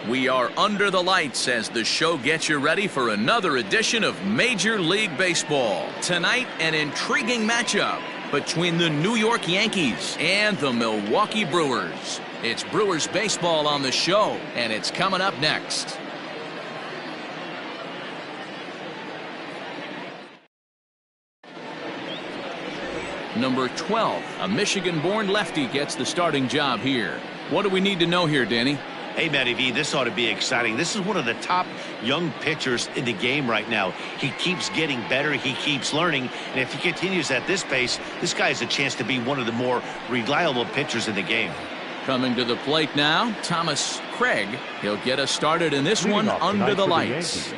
We are under the lights as the show gets you ready for another edition of Major League Baseball. Tonight, an intriguing matchup between the New York Yankees and the Milwaukee Brewers. It's Brewers baseball on the show, and it's coming up next. Number 12, a Michigan-born lefty, gets the starting job here. What do we need to know here, Danny? Hey, Matty V, this ought to be exciting. This is one of the top young pitchers in the game right now. He keeps getting better. He keeps learning. And if he continues at this pace, this guy has a chance to be one of the more reliable pitchers in the game. Coming to the plate now, Thomas Craig. He'll get us started in this one under the lights.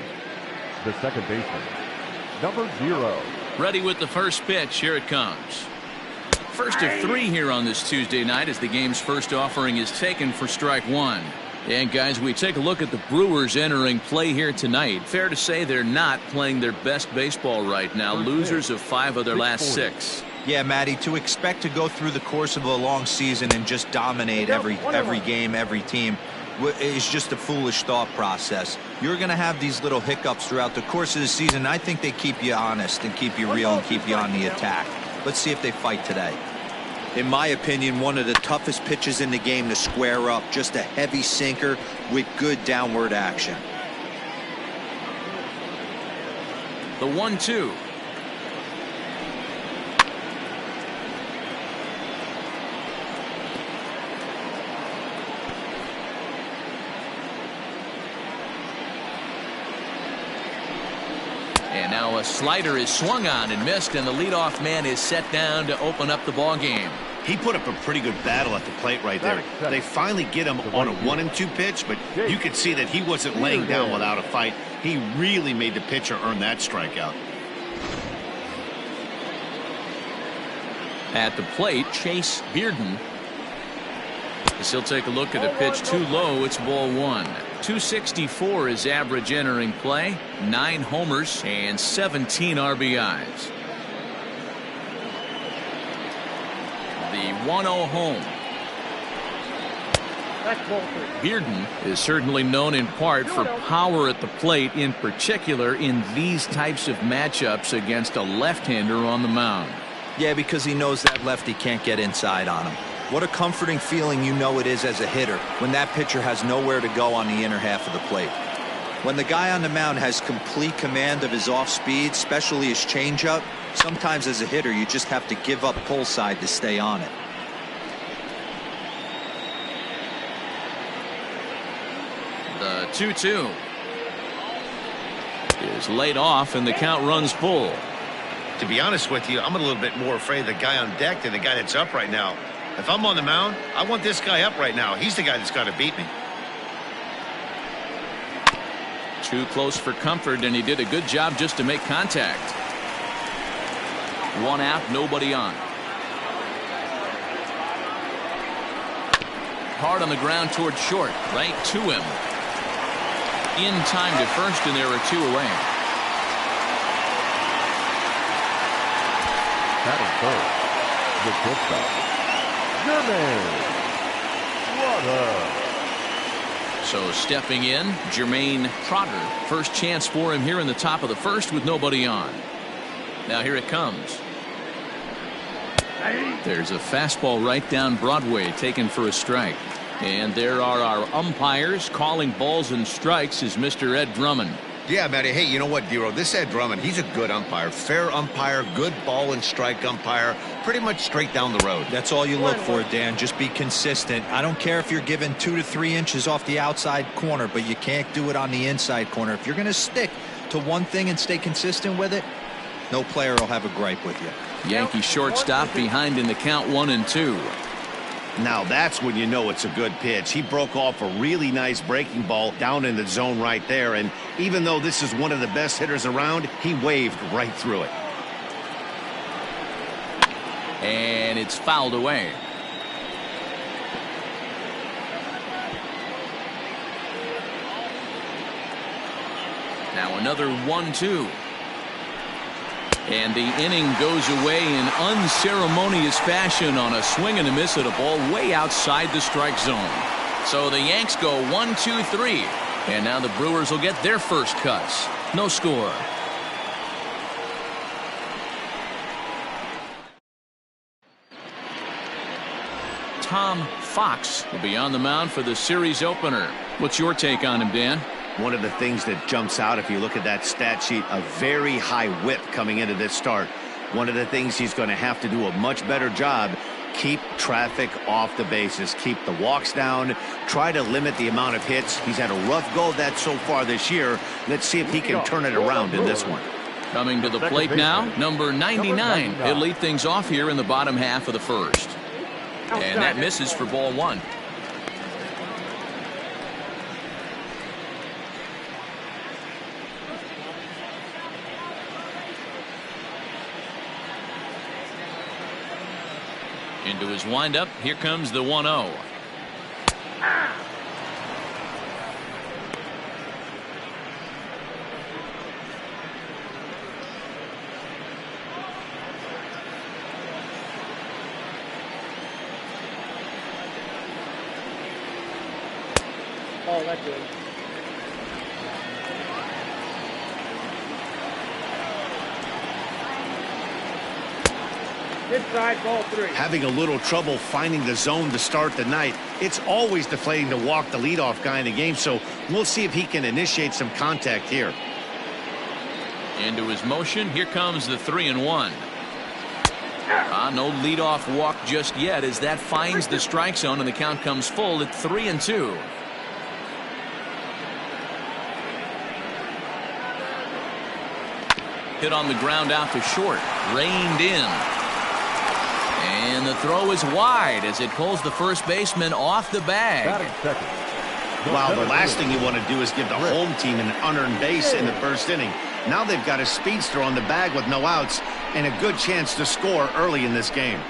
The second baseman, number 0. Ready with the first pitch. Here it comes. First of 3 here on this Tuesday night as the game's first offering is taken for strike 1. And guys, we take a look at the Brewers entering play here tonight. Fair to say they're not playing their best baseball right now. Losers of 5 of their last 6. Yeah, Matty, to expect to go through the course of a long season and just dominate every game, every team is just a foolish thought process. You're going to have these little hiccups throughout the course of the season. I think they keep you honest and keep you real and keep you on the attack. Let's see if they fight today. In my opinion, one of the toughest pitches in the game to square up. Just a heavy sinker with good downward action. The 1-2. And now a slider is swung on and missed, and the leadoff man is set down to open up the ball game. He put up a pretty good battle at the plate right there. They finally get him on a 1-2 pitch, but you could see that he wasn't laying down without a fight. He really made the pitcher earn that strikeout. At the plate, Chase Bearden. As he'll take a look at a pitch too low, it's ball 1. 264 is average entering play, 9 homers and 17 RBIs. The 1-0 home. Bearden is certainly known in part for power at the plate, in particular in these types of matchups against a left-hander on the mound. Yeah, because he knows that lefty can't get inside on him. What a comforting feeling you know it is as a hitter when that pitcher has nowhere to go on the inner half of the plate. When the guy on the mound has complete command of his off speed, especially his changeup, sometimes as a hitter you just have to give up pull side to stay on it. The 2-2 is laid off and the count runs full. To be honest with you, I'm a little bit more afraid of the guy on deck than the guy that's up right now. If I'm on the mound, I want this guy up right now. He's the guy that's got to beat me. Too close for comfort, and he did a good job just to make contact. 1 out, nobody on. Hard on the ground toward short, right to him. In time to first, and there are 2 away. Batting third, the shortstop, So stepping in, Jermaine Trotter. First chance for him here in the top of the first with nobody on. Now here it comes. There's a fastball right down Broadway taken for a strike. And there are our umpires calling balls and strikes is Mr. Ed Drummond. Yeah, Matty. Hey, you know what, Dero? This Ed Drummond, he's a good umpire. Fair umpire, good ball and strike umpire. Pretty much straight down the road. That's all you look for, Dan. Just be consistent. I don't care if you're given 2 to 3 inches off the outside corner, but you can't do it on the inside corner. If you're going to stick to one thing and stay consistent with it, no player will have a gripe with you. Yankee shortstop behind in the count 1-2. Now that's when you know it's a good pitch. He broke off a really nice breaking ball down in the zone right there, and even though this is one of the best hitters around, he waved right through it. And it's fouled away. Now another 1-2. And the inning goes away in unceremonious fashion on a swing and a miss at a ball way outside the strike zone. So the Yanks go 1-2-3. And now the Brewers will get their first cuts. No score. Tom Fox will be on the mound for the series opener. What's your take on him, Dan? One of the things that jumps out if you look at that stat sheet, a very high whip coming into this start. One of the things he's going to have to do a much better job, keep traffic off the bases, keep the walks down, try to limit the amount of hits. He's had a rough go of that so far this year. Let's see if he can turn it around in this one. Coming to the plate now, number 99. He'll lead things off here in the bottom half of the first. And that misses for ball one. Into his windup, here comes the 1-0. Oh, that's good. Inside ball 3. Having a little trouble finding the zone to start the night. It's always deflating to walk the leadoff guy in the game, so we'll see if he can initiate some contact here. Into his motion, here comes the 3-1. No leadoff walk just yet as that finds the strike zone and the count comes full at 3-2. Hit on the ground out to short, reined in. And the throw is wide as it pulls the first baseman off the bag. Wow, the last thing you want to do is give the home team an unearned base in the first inning. Now they've got a speedster on the bag with no outs and a good chance to score early in this game.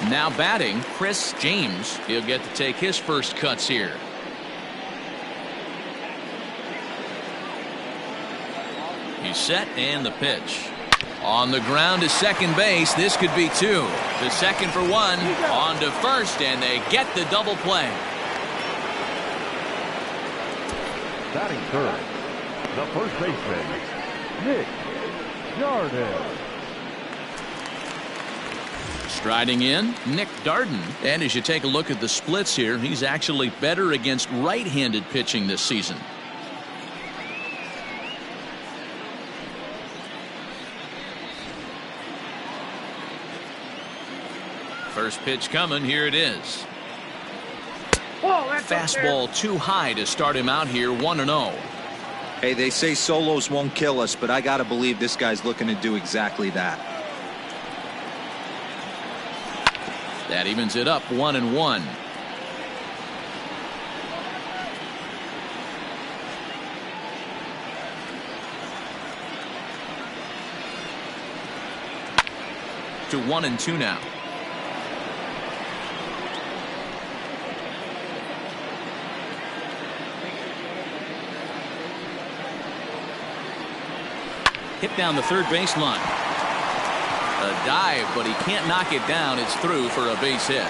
Now batting, Chris James. He'll get to take his first cuts here. He's set and the pitch. On the ground to second base. This could be two. The second for one. On to first, and they get the double play. Batting third, the first baseman, Nick Darden. Striding in, Nick Darden. And as you take a look at the splits here, he's actually better against right-handed pitching this season. First pitch coming. Here it is. Fastball too high to start him out here, 1-0. Hey, they say solos won't kill us, but I got to believe this guy's looking to do exactly that. That evens it up, 1-1. To 1-2 now. Hit down the third baseline. A dive, but he can't knock it down. It's through for a base hit.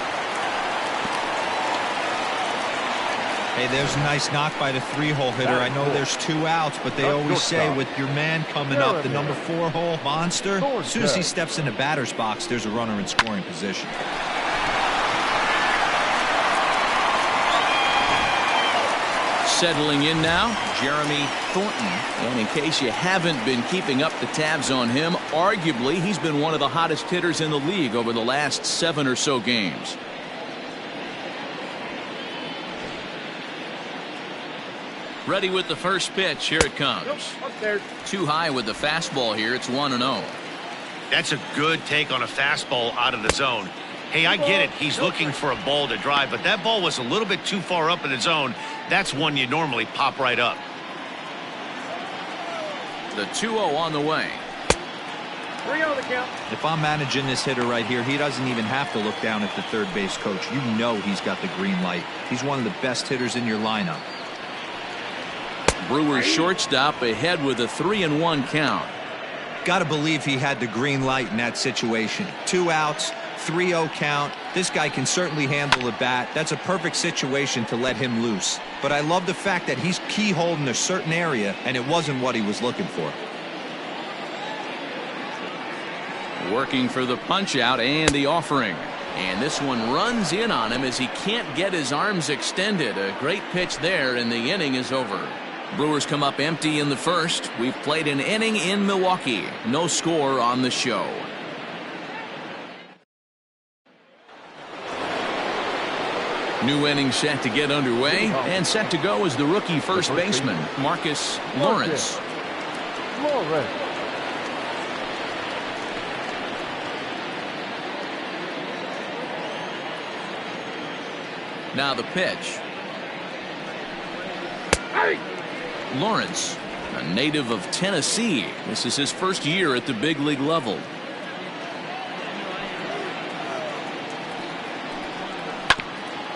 Hey, there's a nice knock by the 3-hole hitter. I know there's 2 outs, but they always say with your man coming up, the number 4-hole monster, as soon as he steps in the batter's box, there's a runner in scoring position. Settling in now, Jeremy Thornton. And in case you haven't been keeping up the tabs on him, arguably he's been one of the hottest hitters in the league over the last 7 or so games. Ready with the first pitch. Here it comes. Too high with the fastball here. It's 1-0. That's a good take on a fastball out of the zone. Hey, I get it. He's looking for a ball to drive, but that ball was a little bit too far up in the zone. That's one you normally pop right up. The 2-0 on the way. 3-0 the count. If I'm managing this hitter right here, he doesn't even have to look down at the third base coach. You know he's got the green light. He's one of the best hitters in your lineup. Brewers shortstop ahead with a 3-1 count. Got to believe he had the green light in that situation. 2 outs, 3-0 count. This guy can certainly handle the bat. That's a perfect situation to let him loose. But I love the fact that he's keyholed in a certain area, and it wasn't what he was looking for. Working for the punch out and the offering. And this one runs in on him as he can't get his arms extended. A great pitch there, and the inning is over. Brewers come up empty in the first. We've played an inning in Milwaukee. No score on the show. New inning set to get underway, and set to go is the rookie first baseman, Marcus Lawrence. Now the pitch. Lawrence, a native of Tennessee. This is his first year at the big league level.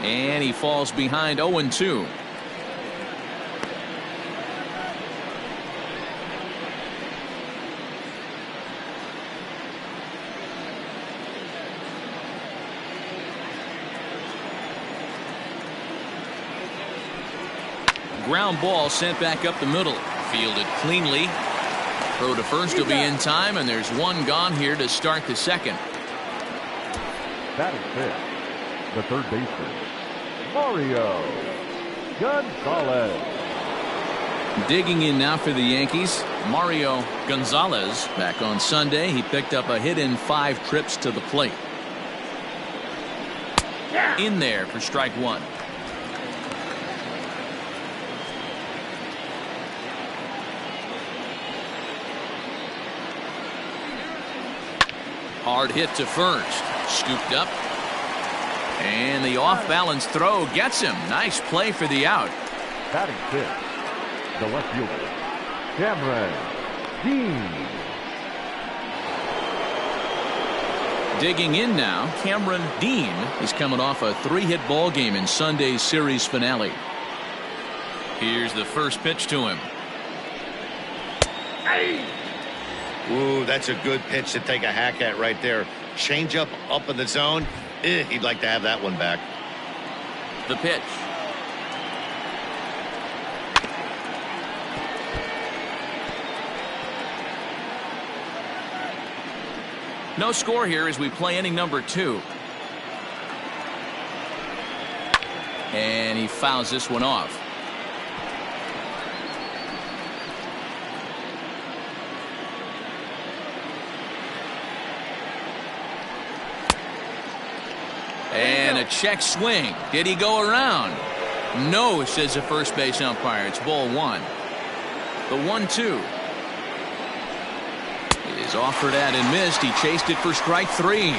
And he falls behind 0-2. Ground ball sent back up the middle. Fielded cleanly. Throw to first will be in time, and there's one gone here to start the second. That is it. The third baseman, Mario Gonzalez. Digging in now for the Yankees, Mario Gonzalez. Back on Sunday, he picked up a hit in 5 trips to the plate. In there for strike one. Hard hit to first. Scooped up. And the off-balance throw gets him. Nice play for the out. Batting fifth, the left fielder, Cameron Dean. Digging in now, Cameron Dean is coming off a 3-hit ball game in Sunday's series finale. Here's the first pitch to him. Ooh, that's a good pitch to take a hack at right there. Change up in the zone. He'd like to have that one back. The pitch. No score here as we play inning number 2. And he fouls this one off. And a check swing. Did he go around? No, says the first base umpire. It's ball 1. The 1-2 is offered at and missed. He chased it for strike 3.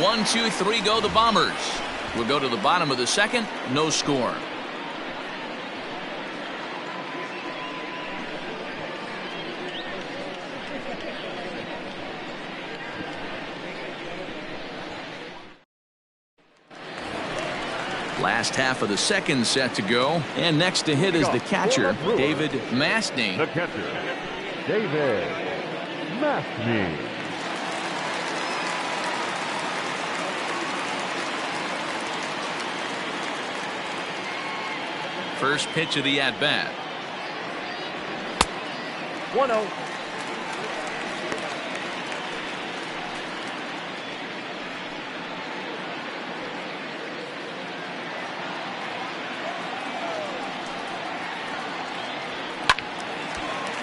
1, 2, 3 go the Bombers. We'll go to the bottom of the second. No score. Last half of the second set to go, and next to hit is the catcher, David Mastny. The catcher, David Mastny. First pitch of the at-bat. 1-0.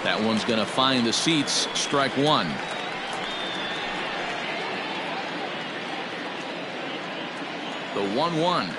That one's going to find the seats. Strike 1. The 1-1.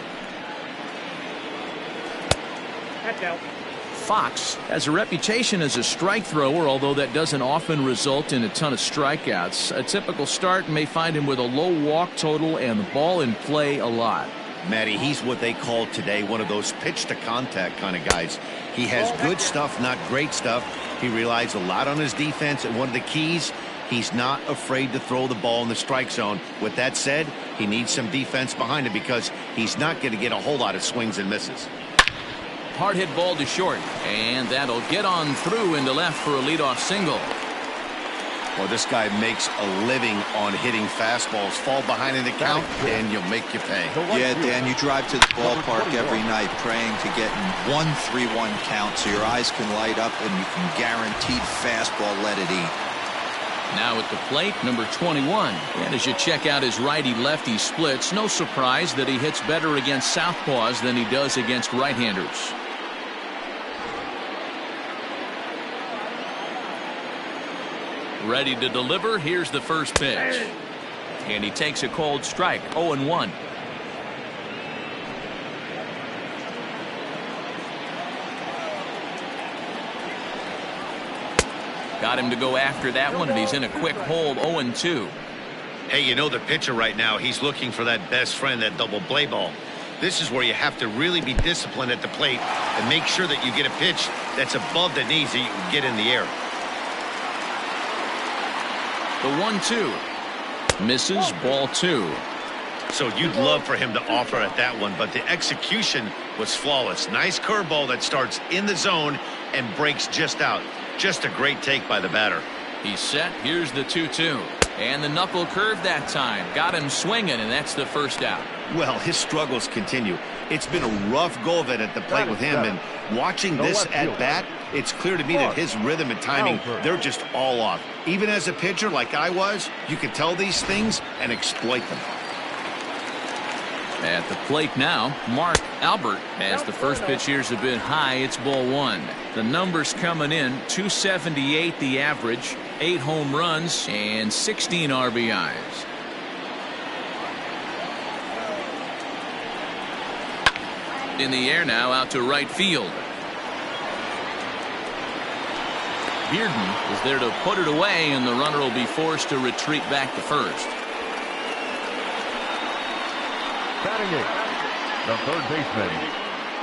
That's out. Fox has a reputation as a strike thrower, although that doesn't often result in a ton of strikeouts. A typical start may find him with a low walk total and the ball in play a lot. Matty, he's what they call today one of those pitch to contact kind of guys. He has good stuff, not great stuff. He relies a lot on his defense, and one of the keys, he's not afraid to throw the ball in the strike zone. With that said, he needs some defense behind him because he's not going to get a whole lot of swings and misses. hard hit ball to short, and that'll get on through into left for a leadoff single. Well, this guy makes a living on hitting fastballs. Fall behind in the count, and you'll make you pay. Yeah, Dan, you drive to the ballpark every night praying to get in 1-3-1 count so your eyes can light up and you can guaranteed fastball let it eat. Now at the plate, number 21. And as you check out his righty-lefty splits, no surprise that he hits better against southpaws than he does against right-handers. Ready to deliver. Here's the first pitch. And he takes a cold strike. 0-1. Got him to go after that one, and he's in a quick hold. 0-2. Hey, you know the pitcher right now, he's looking for that best friend, that double play ball. This is where you have to really be disciplined at the plate and make sure that you get a pitch that's above the knees that you can get in the air. The 1-2 misses, ball 2. So you'd love for him to offer at that one, but the execution was flawless. Nice curveball that starts in the zone and breaks just out. Just a great take by the batter. He's set. Here's the 2-2. And the knuckle curve that time. Got him swinging, and that's the first out. Well, his struggles continue. It's been a rough go of it at the plate with him, and watching this at bat, it's clear to me that his rhythm and timing, they're just all off. Even as a pitcher like I was, you can tell these things and exploit them. At the plate now, Mark Albert. As the first pitch here is a bit high, it's ball 1. The numbers coming in, 278 the average, 8 home runs, and 16 RBIs. In the air now, out to right field. Bearden is there to put it away, and the runner will be forced to retreat back to first. Batting it, the third baseman,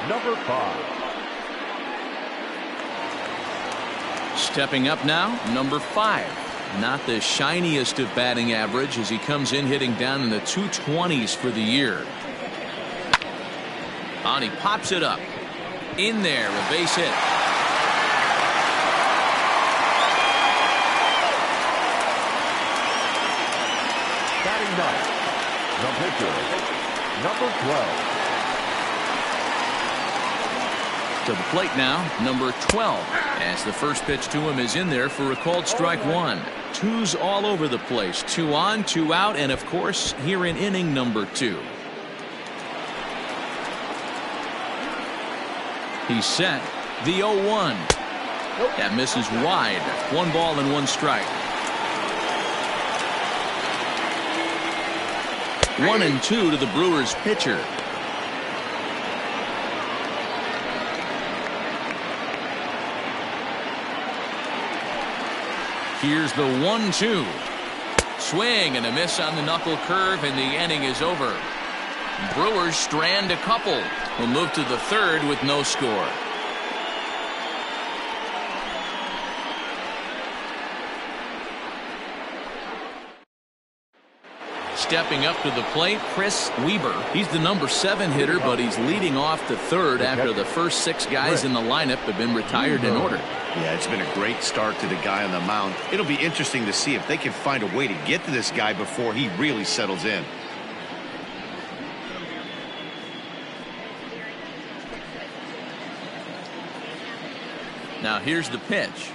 number 5. Stepping up now, number 5. Not the shiniest of batting average as he comes in hitting down in the 220s for the year. And he pops it up. In there, a base hit. Batting ninth, the pitcher, number 12. To the plate now, number 12. As the first pitch to him is in there for a called strike 1. 2's all over the place. 2 on, 2 out, and of course, here in inning number 2. He's set. The 0-1. That misses wide. 1 ball and 1 strike. 1-2 to the Brewers pitcher. Here's the 1-2. Swing and a miss on the knuckle curve, and the inning is over. Brewers strand a couple. Will move to the third with no score. Stepping up to the plate, Chris Weber. He's the number 7 hitter, but he's leading off the third after the first 6 guys in the lineup have been retired in order. Yeah, it's been a great start to the guy on the mound. It'll be interesting to see if they can find a way to get to this guy before he really settles in. Now here's the pitch.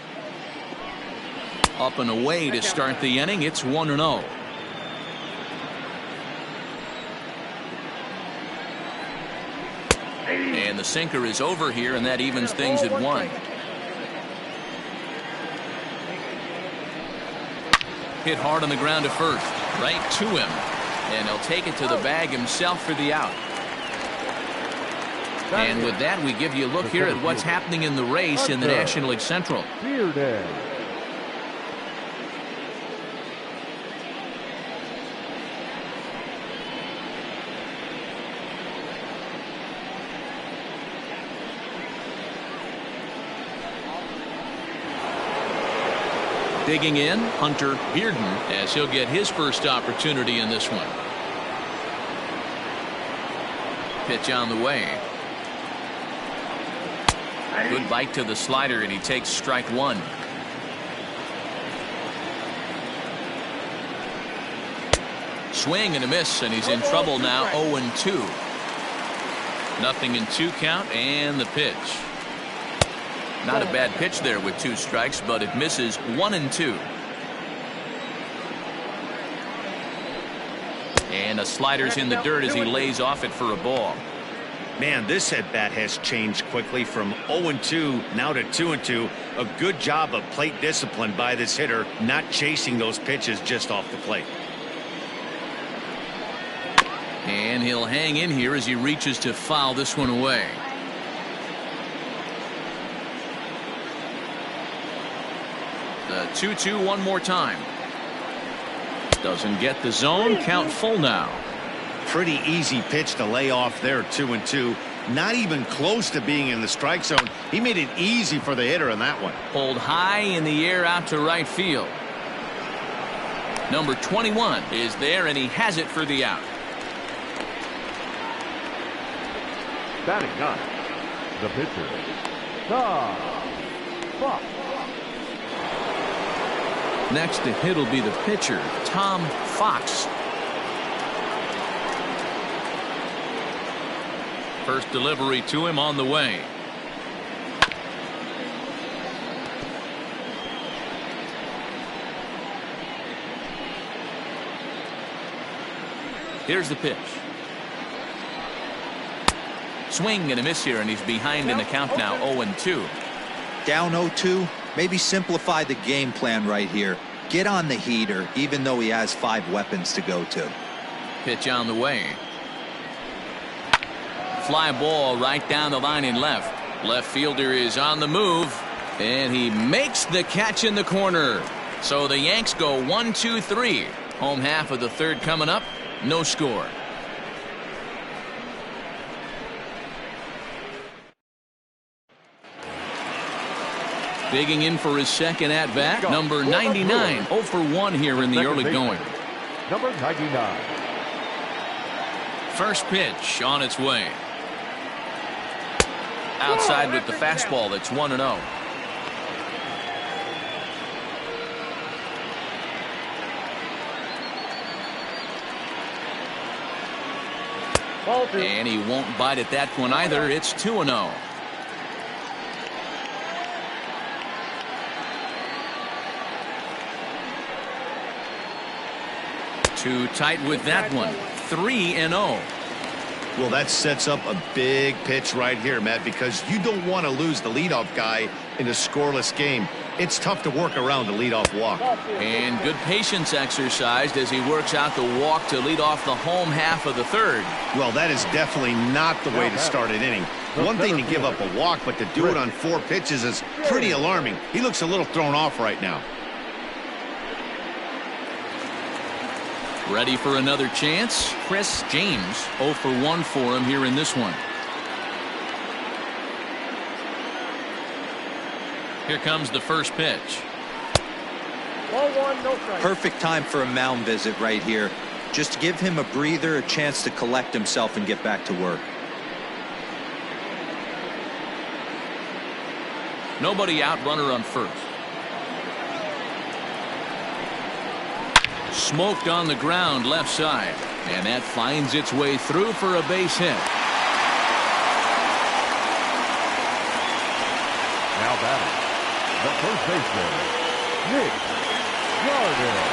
Up and away to start the inning. It's 1-0. And the sinker is over here, and that evens things at 1. Hit hard on the ground to first. Right to him. And he'll take it to the bag himself for the out. And with that, we give you a look here at what's happening in the race in the National League Central. Bearden. Digging in, Hunter Bearden, as he'll get his first opportunity in this one. Pitch on the way. Good bite to the slider, and he takes strike one. Swing and a miss, and he's in trouble now. 0-2. Nothing in 2 count, and the pitch. Not a bad pitch there with 2 strikes, but it misses. 1-2. And a slider's in the dirt as he lays off it for a ball. Man, this at-bat has changed quickly from 0-2 now to 2-2. A good job of plate discipline by this hitter, not chasing those pitches just off the plate. And he'll hang in here as he reaches to foul this one away. The 2-2 one more time. Doesn't get the zone. Count full now. Pretty easy pitch to lay off there. 2-2. Not even close to being in the strike zone. He made it easy for the hitter in that one. Pulled high in the air out to right field. Number 21 is there, and he has it for the out. Batting 9, the pitcher, Tom Fox. Next to hit will be the pitcher, Tom Fox. First delivery to him on the way. Here's the pitch. Swing and a miss here, and he's behind in the count now. 0-2. Down 0-2. Maybe simplify the game plan right here. Get on the heater, even though he has 5 weapons to go to. Pitch on the way. Fly ball right down the line in left. Left fielder is on the move, and he makes the catch in the corner. So the Yanks go 1-2-3. Home half of the third coming up. No score. Digging in for his second at-bat, number 99. 0 for 1 here in the early going. Number 99. First pitch on its way. Outside with the fastball. That's 1-0. And he won't bite at that one either. It's 2-0. Too tight with that one. 3-0. Well, that sets up a big pitch right here, Matt, because you don't want to lose the leadoff guy in a scoreless game. It's tough to work around the leadoff walk. And good patience exercised as he works out the walk to lead off the home half of the third. Well, that is definitely not the way to start an inning. One thing to give up a walk, but to do it on 4 pitches is pretty alarming. He looks a little thrown off right now. Ready for another chance? Chris James. 0 for 1 for him here in this one. Here comes the first pitch. Ball 1, no strike. Perfect time for a mound visit right here. Just give him a breather, a chance to collect himself and get back to work. Nobody out, runner on first. Smoked on the ground left side, and that finds its way through for a base hit. Now batting, the first baseman, Nick Darden.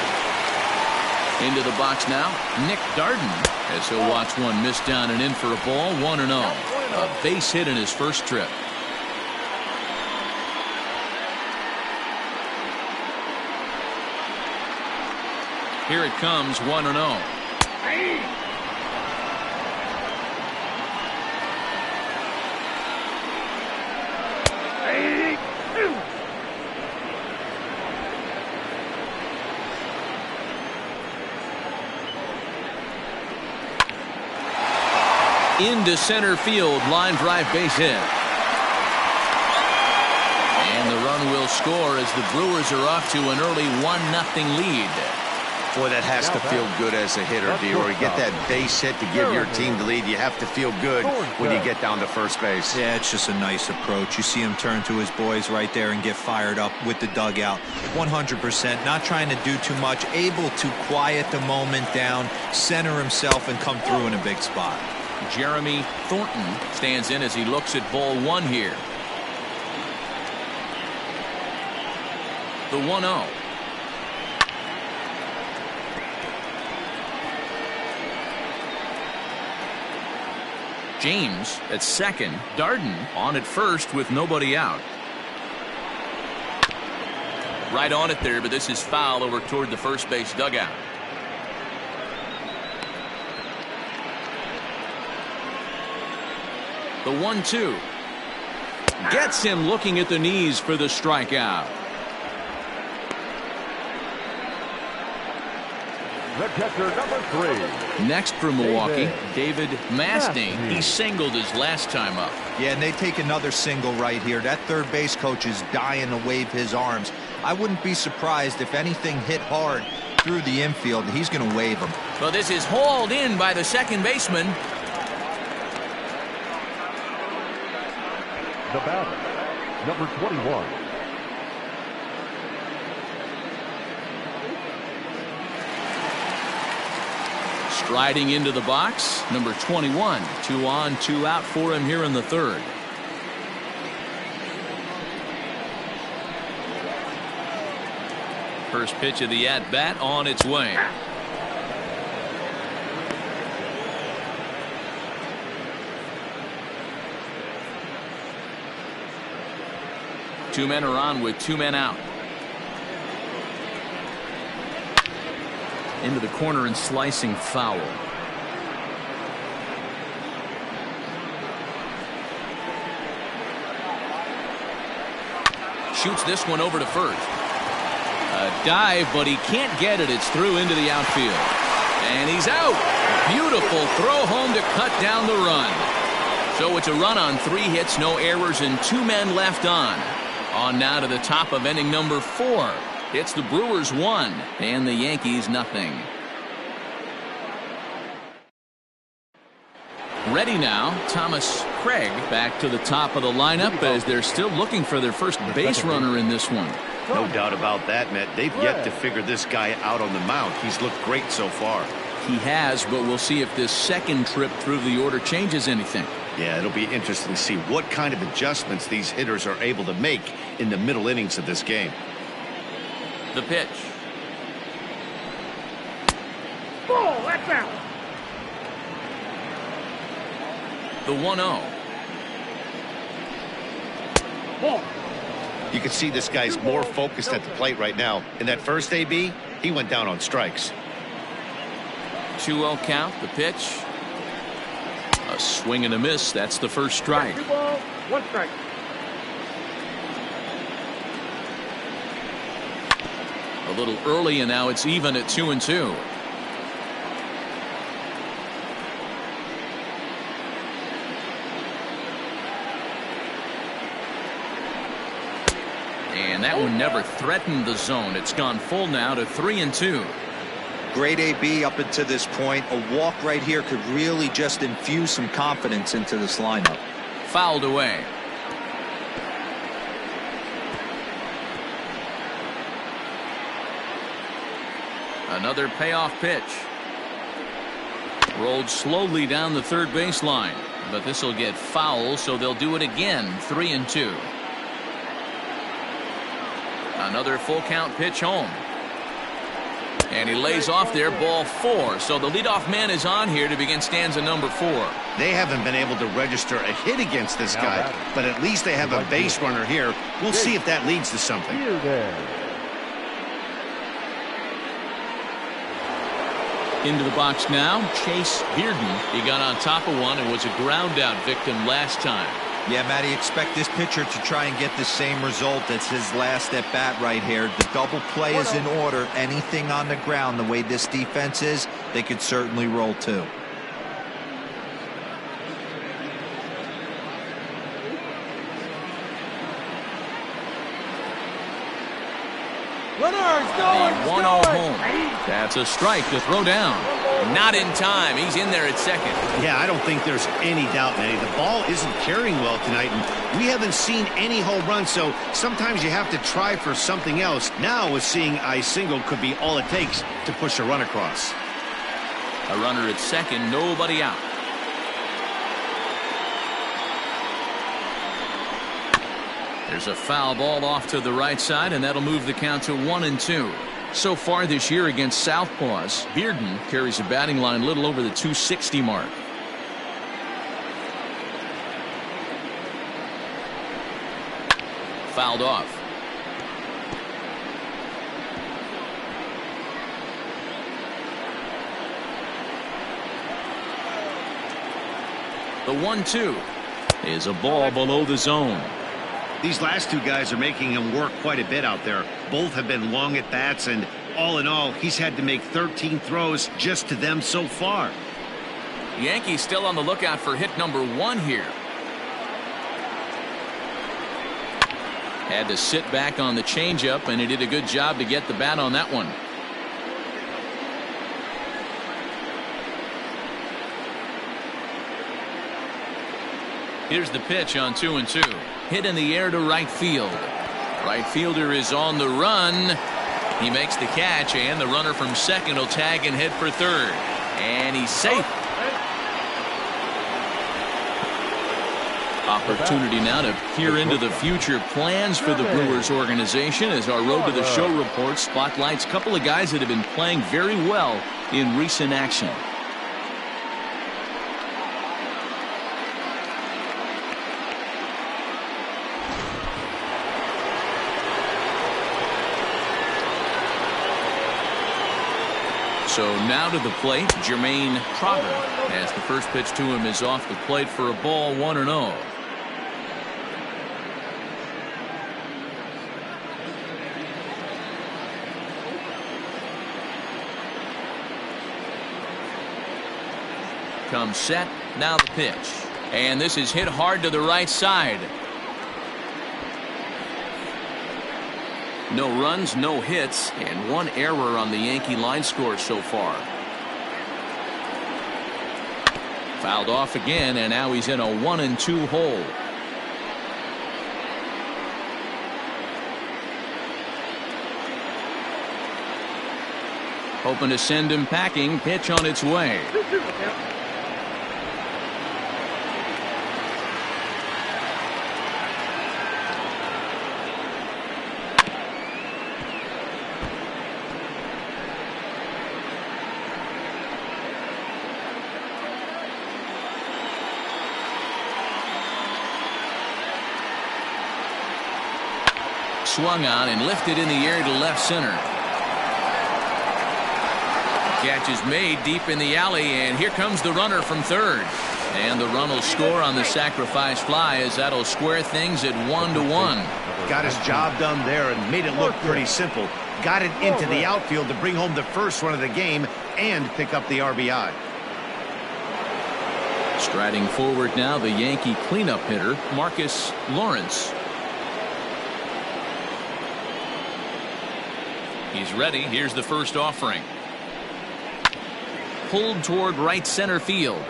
Into the box now, Nick Darden, as he'll watch one miss down and in for a ball. 1-0. A base hit in his first trip. Here it comes. 1-0. Into center field, line drive base hit. And the run will score as the Brewers are off to an early 1-0 lead. Boy, that has to feel good as a hitter, D-Roy. Get that base hit to give your team the lead. You have to feel good when you get down to first base. Yeah, it's just a nice approach. You see him turn to his boys right there and get fired up with the dugout. 100%, not trying to do too much, able to quiet the moment down, center himself, and come through in a big spot. Jeremy Thornton stands in as he looks at ball one here. The 1-0. James at second. Darden on at first with nobody out. Right on it there, but this is foul over toward the first base dugout. The 1-2. Gets him looking at the knees for the strikeout. The catcher, number 3. Next for Milwaukee, David Mastning. He singled his last time up. Yeah, and they take another single right here. That third base coach is dying to wave his arms. I wouldn't be surprised if anything hit hard through the infield. He's going to wave them. Well, this is hauled in by the second baseman. The batter, number 21. Striding into the box, number 21. 2 on, 2 out for him here in the third. First pitch of the at-bat on its way. Two men are on with 2 men out. Into the corner and slicing foul. Shoots this one over to first. A dive, but he can't get it. It's through into the outfield. And he's out. Beautiful throw home to cut down the run. So it's a run on 3 hits, no errors, and 2 men left on. On now to the top of inning number 4. It's the Brewers 1 and the Yankees nothing. Ready now, Thomas Craig back to the top of the lineup as they're still looking for their first base runner in this one. No doubt about that, Matt. They've yet to figure this guy out on the mound. He's looked great so far. He has, but we'll see if this second trip through the order changes anything. Yeah, it'll be interesting to see what kind of adjustments these hitters are able to make in the middle innings of this game. The pitch. Ball, that's out. The 1-0. Ball. You can see this guy's more focused at the plate right now. In that first AB, he went down on strikes. 2-0 count. The pitch. A swing and a miss. That's the first strike. 2 balls, 1 strike. A little early, and now it's even at 2-2. And that one never threatened the zone. It's gone full now to 3-2. Great AB up until this point. A walk right here could really just infuse some confidence into this lineup. Fouled away. Another payoff pitch. Rolled slowly down the third baseline, but this will get foul, so they'll do it again. 3-2. Another full count pitch home. And he lays off there, ball 4. So the leadoff man is on here to begin stanza number 4. They haven't been able to register a hit against this guy, but at least they have a base runner here. We'll see if that leads to something. Into the box now, Chase Bearden. He got on top of one and was a ground out victim last time. Yeah, Matty, expect this pitcher to try and get the same result as his last at bat right here. The double play is in order. Anything on the ground, the way this defense is, they could certainly roll too. The 1-0 home. That's a strike to throw down. Not in time. He's in there at second. Yeah, I don't think there's any doubt, Manny. The ball isn't carrying well tonight, and we haven't seen any home runs, so sometimes you have to try for something else. Now, with seeing a single could be all it takes to push a run across. A runner at second, nobody out. There's a foul ball off to the right side, and that'll move the count to 1-2. So far this year against Southpaws, Bearden carries a batting line a little over the 260 mark. Fouled off. The 1-2 is a ball below the zone. These last two guys are making him work quite a bit out there. Both have been long at bats, and all in all, he's had to make 13 throws just to them so far. Yankees still on the lookout for hit number 1 here. Had to sit back on the changeup, and he did a good job to get the bat on that one. Here's the pitch on 2-2. Hit in the air to right field. Right fielder is on the run. He makes the catch, and the runner from second will tag and head for third. And he's safe. Opportunity now to peer into the future plans for the Brewers organization as our Road to the Show report spotlights a couple of guys that have been playing very well in recent action. So now to the plate, Jermaine Trotter, as the first pitch to him is off the plate for a ball, 1-0. Comes set, now the pitch. And this is hit hard to the right side. No runs, no hits, and 1 error on the Yankee line score so far. Fouled off again, and now he's in a 1-2 hole. Hoping to send him packing. Pitch on its way. Swung on and lifted in the air to left center. Catch is made deep in the alley, and here comes the runner from third. And the run will score on the sacrifice fly, as that'll square things at 1-1. Got his job done there and made it look pretty simple. Got it into the outfield to bring home the first run of the game and pick up the RBI. Striding forward now, the Yankee cleanup hitter, Marcus Lawrence. He's ready. Here's the first offering. Pulled toward right center field.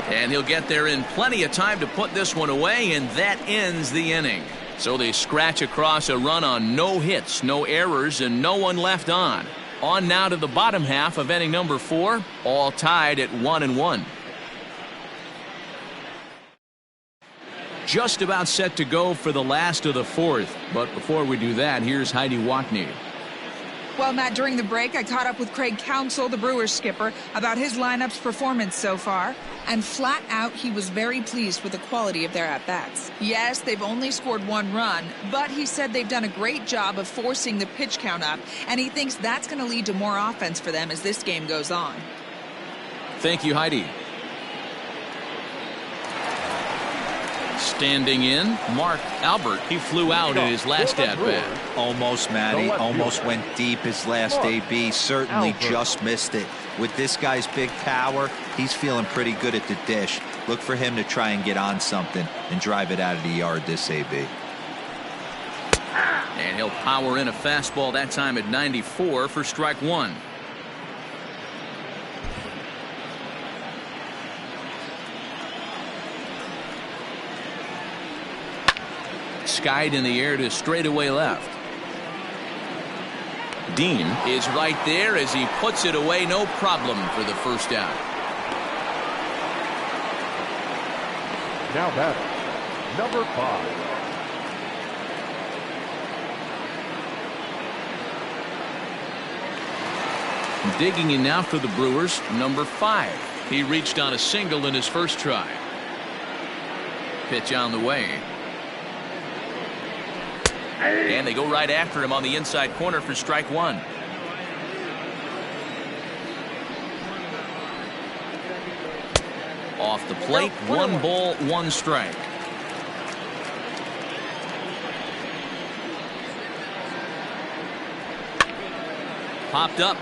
And he'll get there in plenty of time to put this one away, and that ends the inning. So they scratch across a run on no hits, no errors, and no one left on. On now to the bottom half of inning number 4, all tied at 1-1. Just about set to go for the last of the 4th. But before we do that, here's Heidi Watney. Well, Matt, during the break, I caught up with Craig Counsell, the Brewers skipper, about his lineup's performance so far. And flat out, he was very pleased with the quality of their at-bats. Yes, they've only scored 1 run, but he said they've done a great job of forcing the pitch count up, and he thinks that's going to lead to more offense for them as this game goes on. Thank you, Heidi. Standing in, Mark Albert. He flew out in his last at-bat. Almost, Matty. Almost went deep his last AB. Certainly just missed it. With this guy's big power, he's feeling pretty good at the dish. Look for him to try and get on something and drive it out of the yard this AB. And he'll power in a fastball that time at 94 for strike one. Skied in the air to straightaway left. Dean is right there as he puts it away, no problem for the first out. Now batting, number 5. Digging in now for the Brewers, number 5. He reached on a single in his first try. Pitch on the way. And they go right after him on the inside corner for strike one. Off the plate, 1 ball, 1 strike. Popped up.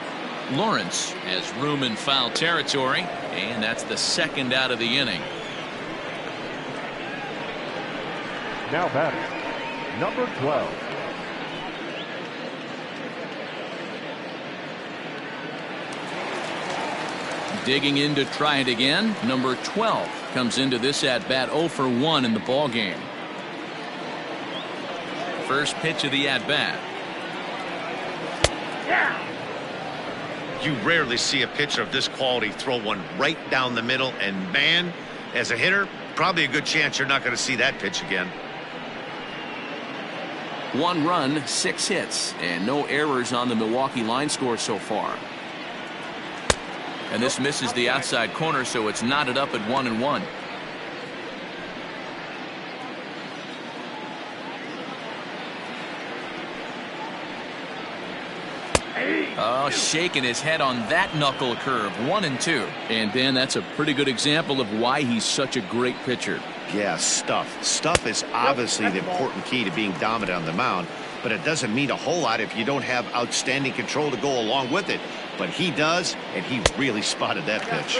Lawrence has room in foul territory, and that's the second out of the inning. Now batting, number 12. Digging in to try it again. Number 12 comes into this at bat 0 for 1 in the ball game. First pitch of the at bat. You rarely see a pitcher of this quality throw one right down the middle, and man, as a hitter, probably a good chance you're not going to see that pitch again. 1 run, 6 hits, and no errors on the Milwaukee line score so far. And this misses the outside corner, so it's knotted up at 1-1. Oh, shaking his head on that knuckle curve. 1-2. And Dan, that's a pretty good example of why he's such a great pitcher. Yeah, stuff. Stuff is obviously the important key to being dominant on the mound, but it doesn't mean a whole lot if you don't have outstanding control to go along with it. But he does, and he really spotted that pitch.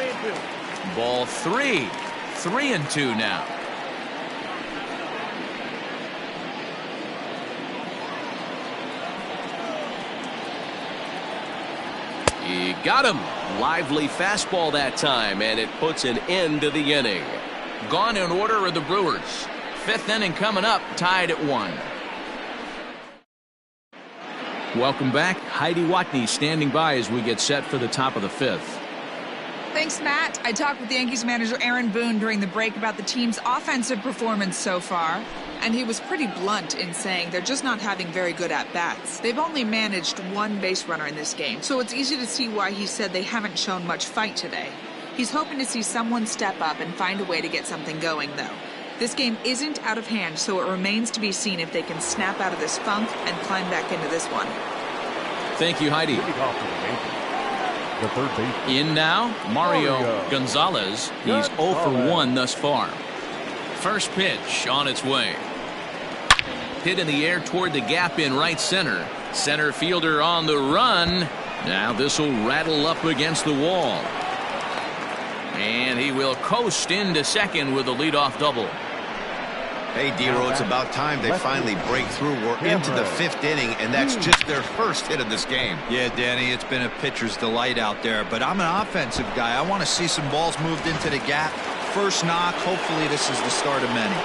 Ball 3. 3-2 now. He got him. Lively fastball that time, and it puts an end to the inning. Gone in order are the Brewers. 5th inning coming up, tied at 1. Welcome back. Heidi Watney standing by as we get set for the top of the 5th. Thanks, Matt. I talked with Yankees manager Aaron Boone during the break about the team's offensive performance so far, and he was pretty blunt in saying they're just not having very good at-bats. They've only managed 1 base runner in this game, so it's easy to see why he said they haven't shown much fight today. He's hoping to see someone step up and find a way to get something going, though. This game isn't out of hand, so it remains to be seen if they can snap out of this funk and climb back into this one. Thank you, Heidi. The third baseman. In now, Mario Gonzalez. He's 0 for 1 thus far. First pitch on its way. Hit in the air toward the gap in right center. Center fielder on the run. Now this will rattle up against the wall. And he will coast into second with a leadoff double. Hey, D-Row, it's about time they finally break through. We're into the 5th inning, and that's just their first hit of this game. Yeah, Danny, it's been a pitcher's delight out there, but I'm an offensive guy. I want to see some balls moved into the gap. First knock, hopefully this is the start of many.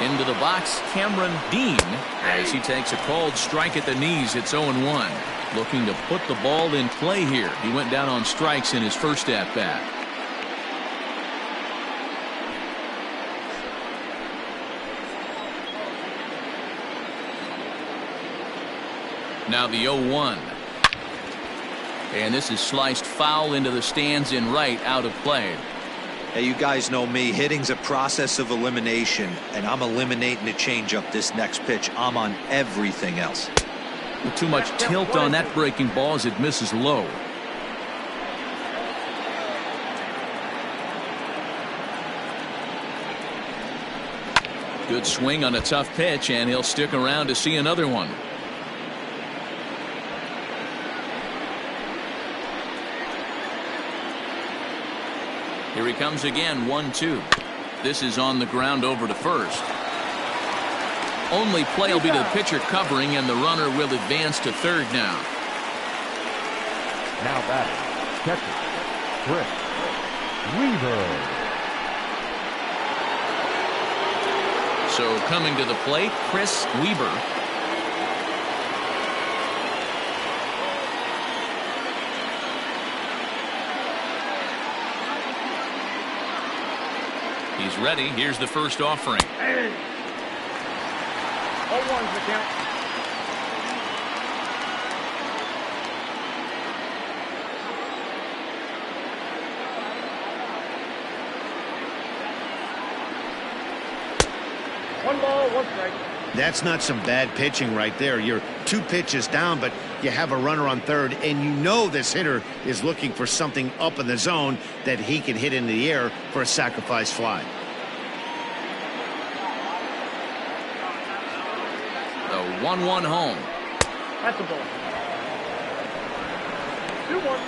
Into the box, Cameron Dean, as he takes a called strike at the knees. It's 0-1. Looking to put the ball in play here. He went down on strikes in his first at-bat. Now the 0-1. And this is sliced foul into the stands in right, out of play. Hey, you guys know me. Hitting's a process of elimination, and I'm eliminating the changeup this next pitch. I'm on everything else. With too much tilt on that breaking ball as it misses low. Good swing on a tough pitch, and he'll stick around to see another one. Here he comes again, 1-2. This is on the ground over to first. Only play will be to the pitcher covering, and the runner will advance to third now. Now batting, catcher, Chris Weaver. So coming to the plate, Chris Weaver. He's ready. Here's the first offering. Hey. 0-1's the count.1 ball, 1 strike. That's not some bad pitching right there. You're 2 pitches down, but you have a runner on third, and you know this hitter is looking for something up in the zone that he can hit in the air for a sacrifice fly. The 1-1 home. That's a ball. 2-1.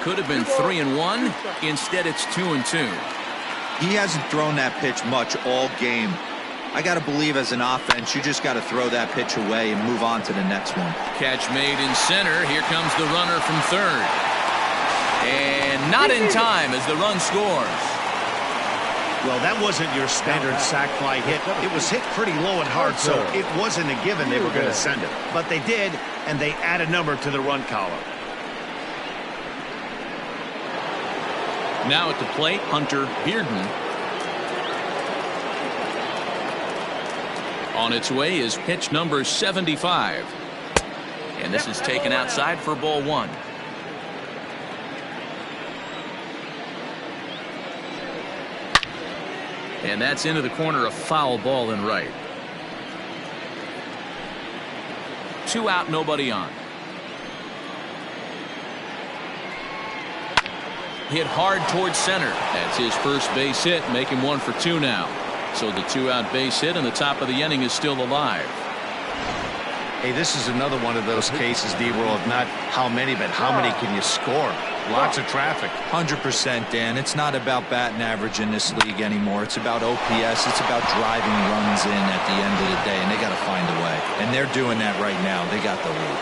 Could have been 3-1. Instead, it's 2-2. He hasn't thrown that pitch much all game. I got to believe as an offense, you just got to throw that pitch away and move on to the next one. Catch made in center. Here comes the runner from third. And not in time as the run scores. Well, that wasn't your standard sac fly hit. It was hit pretty low and hard, so it wasn't a given they were going to send it. But they did, and they add a number to the run column. Now at the plate, Hunter Bearden. On its way is pitch number 75. And this is taken outside for ball 1. And that's into the corner, a foul ball in right. 2 out, nobody on. Hit hard towards center. That's his first base hit, make him 1 for 2 now. So the 2-out base hit, and the top of the inning is still alive. Hey, this is another one of those cases, D-World, not how many, but how many can you score? Lots of traffic. 100%, Dan. It's not about batting average in this league anymore. It's about OPS. It's about driving runs in at the end of the day, and they got to find a way. And they're doing that right now. They got the lead.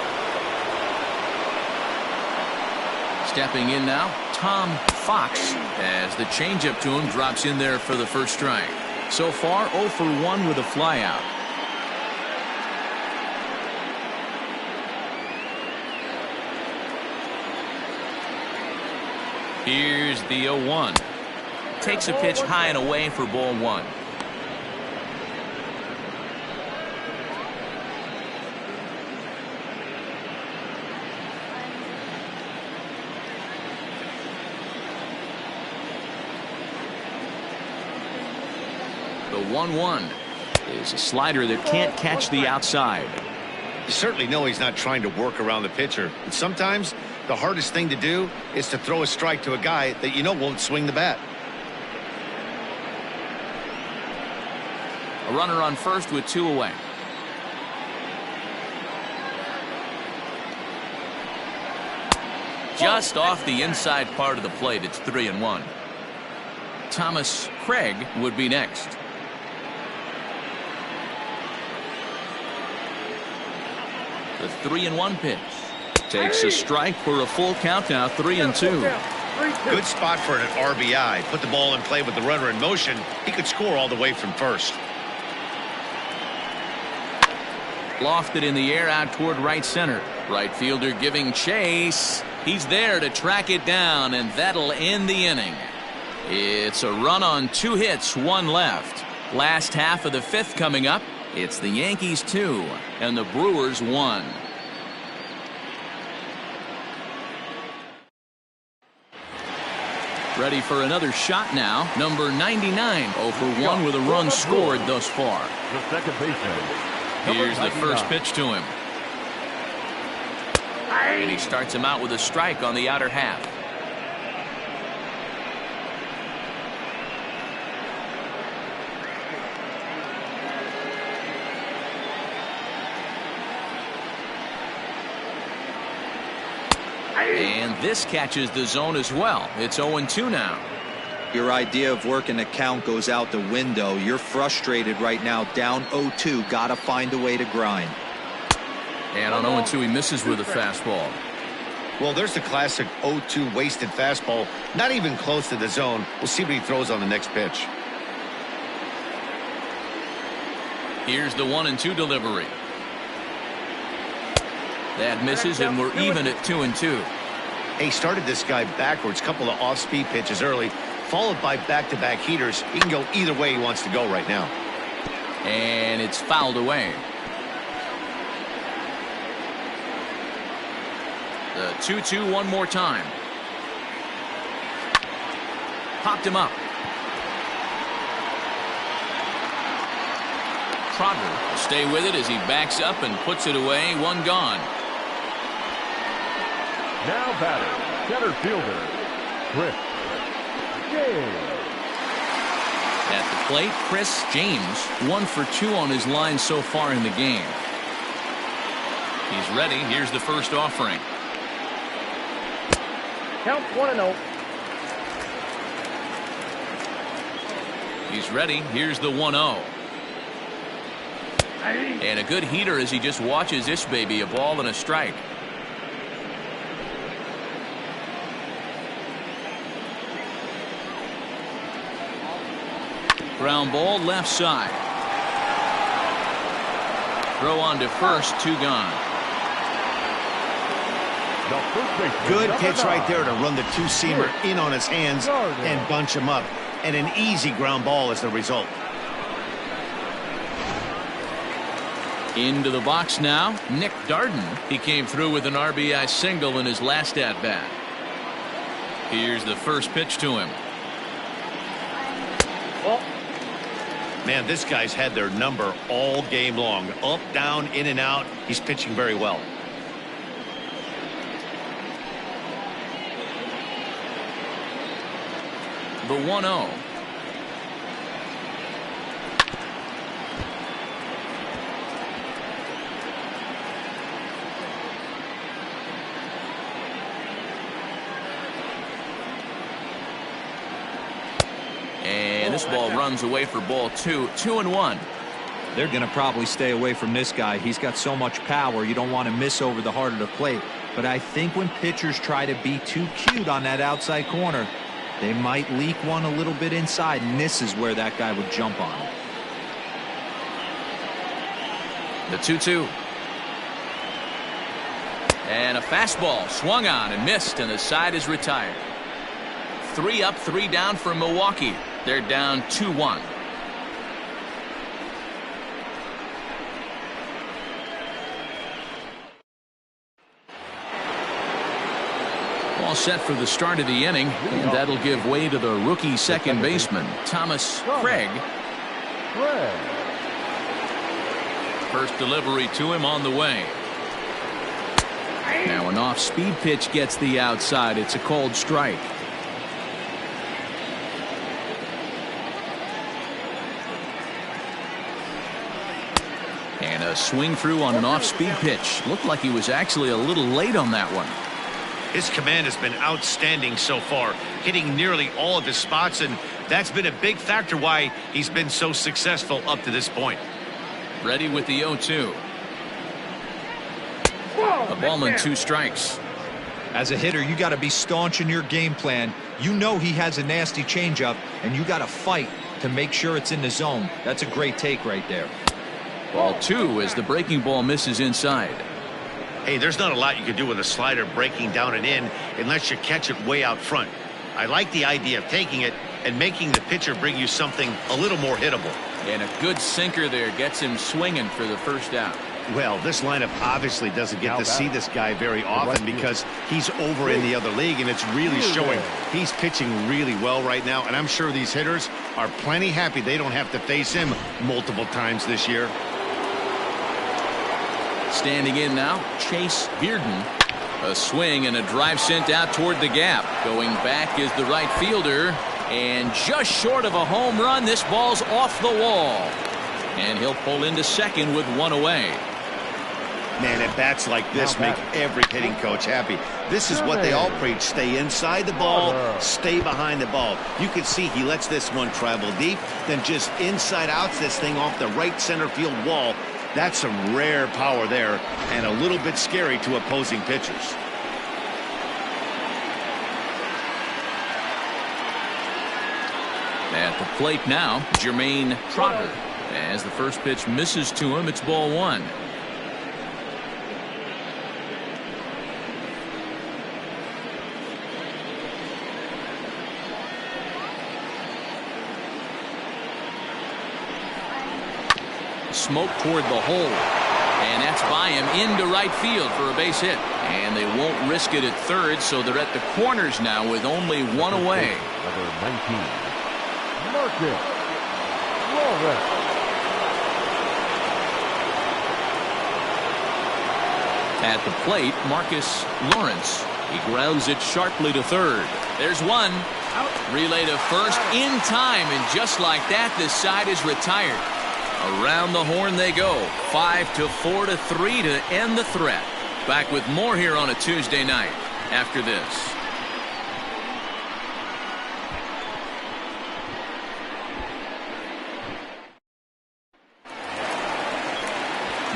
Stepping in now, Tom Fox, as the changeup to him drops in there for the first strike. So far, 0 for 1 with a flyout. Here's the 0-1. Takes a pitch high and away for ball 1. The 1-1 is a slider that can't catch the outside. You certainly know he's not trying to work around the pitcher. And sometimes the hardest thing to do is to throw a strike to a guy that you know won't swing the bat. A runner on first with 2 away. Just off the inside part of the plate, it's 3-1. Thomas Craig would be next. The 3-1 pitch. Takes a strike for a full count now, 3-2. Good spot for an RBI. Put the ball in play with the runner in motion. He could score all the way from first. Lofted in the air out toward right center. Right fielder giving chase. He's there to track it down, and that'll end the inning. It's a run on 2 hits, 1 left. Last half of the 5th coming up. It's the Yankees 2 and the Brewers 1. Ready for another shot now. Number 99, 0 for 1 with a run scored thus far. The second baseman. Here's the first pitch to him. And he starts him out with a strike on the outer half. And this catches the zone as well. It's 0-2 now. Your idea of working a count goes out the window. You're frustrated right now, down 0-2. Got to find a way to grind. And on 0-2, he misses with a fastball. Well, there's the classic 0-2 wasted fastball. Not even close to the zone. We'll see what he throws on the next pitch. Here's the 1-2 delivery. That misses, and we're even at 2-2. He started this guy backwards. Couple of off-speed pitches early, followed by back-to-back heaters. He can go either way he wants to go right now. And it's fouled away. The 2-2 one more time. Popped him up. Trotter will stay with it as he backs up and puts it away. One gone. Now batting, center fielder, Chris James. At the plate, Chris James, 1 for 2 on his line so far in the game. He's ready. Here's the first offering. Count 1-0. He's ready. Here's the 1-0. And a good heater as he just watches this baby. A ball and a strike. Ground ball left side. Throw on to first. 2 gone. Good pitch right there to run the two-seamer in on his hands and bunch him up. And an easy ground ball as the result. Into the box now, Nick Darden. He came through with an RBI single in his last at-bat. Here's the first pitch to him. Well, man, this guy's had their number all game long. Up, down, in and out. He's pitching very well. The 1-0. And this ball runs away for ball 2. 2-1. They're going to probably stay away from this guy. He's got so much power. You don't want to miss over the heart of the plate. But I think when pitchers try to be too cute on that outside corner, they might leak one a little bit inside, and this is where that guy would jump on it. The 2-2. And a fastball swung on and missed, and the side is retired. 3 up, 3 down for Milwaukee. They're down 2-1. All set for the start of the inning, and that'll give way to the rookie second baseman, Thomas Craig. First delivery to him on the way. Now an off-speed pitch gets the outside. It's a called strike. And a swing through on an off-speed pitch. Looked like he was actually a little late on that one. His command has been outstanding so far, hitting nearly all of his spots, and that's been a big factor why he's been so successful up to this point. Ready with the 0-2. A ball and 2 strikes. As a hitter, you got to be staunch in your game plan. You know he has a nasty changeup, and you got to fight to make sure it's in the zone. That's a great take right there. Ball 2 as the breaking ball misses inside. Hey, there's not a lot you can do with a slider breaking down and in unless you catch it way out front. I like the idea of taking it and making the pitcher bring you something a little more hittable. And a good sinker there gets him swinging for the first out. Well, this lineup obviously doesn't get to see this guy very often because he's over in the other league, and it's really showing. He's pitching really well right now, and I'm sure these hitters are plenty happy they don't have to face him multiple times this year. Standing in now, Chase Bearden. A swing and a drive sent out toward the gap. Going back is the right fielder, and just short of a home run. This ball's off the wall, and he'll pull into second with 1 away. Man, at bats like this make every hitting coach happy. This is what they all preach. Stay inside the ball, stay behind the ball. You can see he lets this one travel deep, then just inside outs this thing off the right center field wall. That's some rare power there and a little bit scary to opposing pitchers. At the plate now, Jermaine Trotter. As the first pitch misses to him, it's ball one. Smoke toward the hole, and that's by him into right field for a base hit, and they won't risk it at third, so they're at the corners now with only one away. Number 19, Marcus Lawrence. At the plate, Marcus Lawrence. He grounds it sharply to third. There's one. Relay to first in time, and just like that, this side is retired. Around the horn they go. 5-4 to 3 to end the threat. Back with more here on a Tuesday night after this.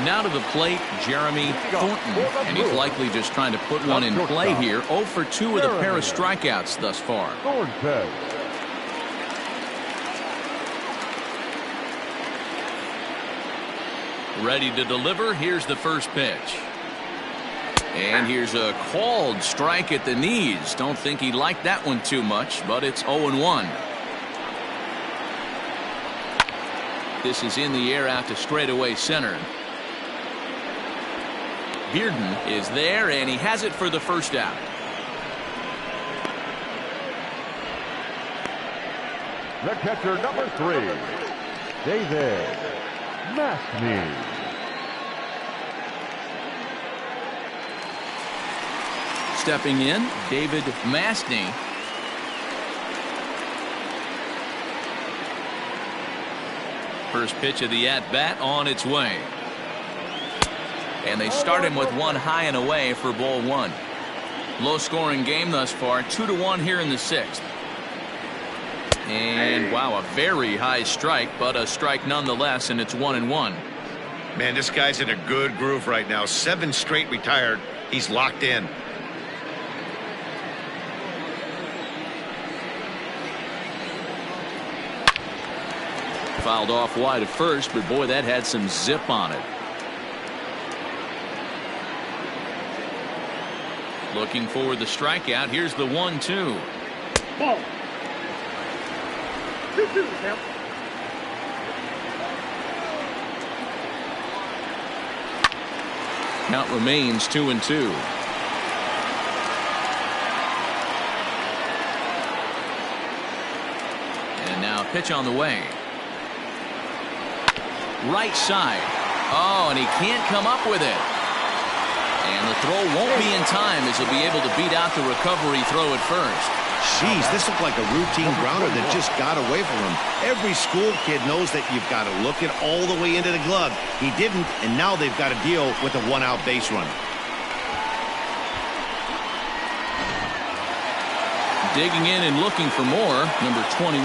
Now to the plate, Jeremy Thornton, and he's likely just trying to put one in play here. 0 for 2 with a pair of strikeouts thus far. Ready to deliver. Here's the first pitch. And here's a called strike at the knees. Don't think he liked that one too much, but it's 0-1. This is in the air out to straightaway center. Bearden is there, and he has it for the first out. The catcher, number 3, David Mastny. Stepping in, David Mastny. First pitch of the at-bat on its way. And they start him with one high and away for ball one. Low-scoring game thus far, 2-1 here in the sixth. And wow, a very high strike, but a strike nonetheless, and it's 1-1. Man, this guy's in a good groove right now. 7 straight retired. He's locked in. Fouled off wide at first, but boy, that had some zip on it. Looking for the strikeout. Here's the 1-2. Ball. 2-2, count. Count remains 2-2. And now pitch on the way. Right side. Oh, and he can't come up with it. And the throw won't be in time as he'll be able to beat out the recovery throw at first. Jeez, this looked like a routine grounder that just got away from him. Every school kid knows that you've got to look it all the way into the glove. He didn't, and now they've got to deal with a one-out base runner. Digging in and looking for more, number 21.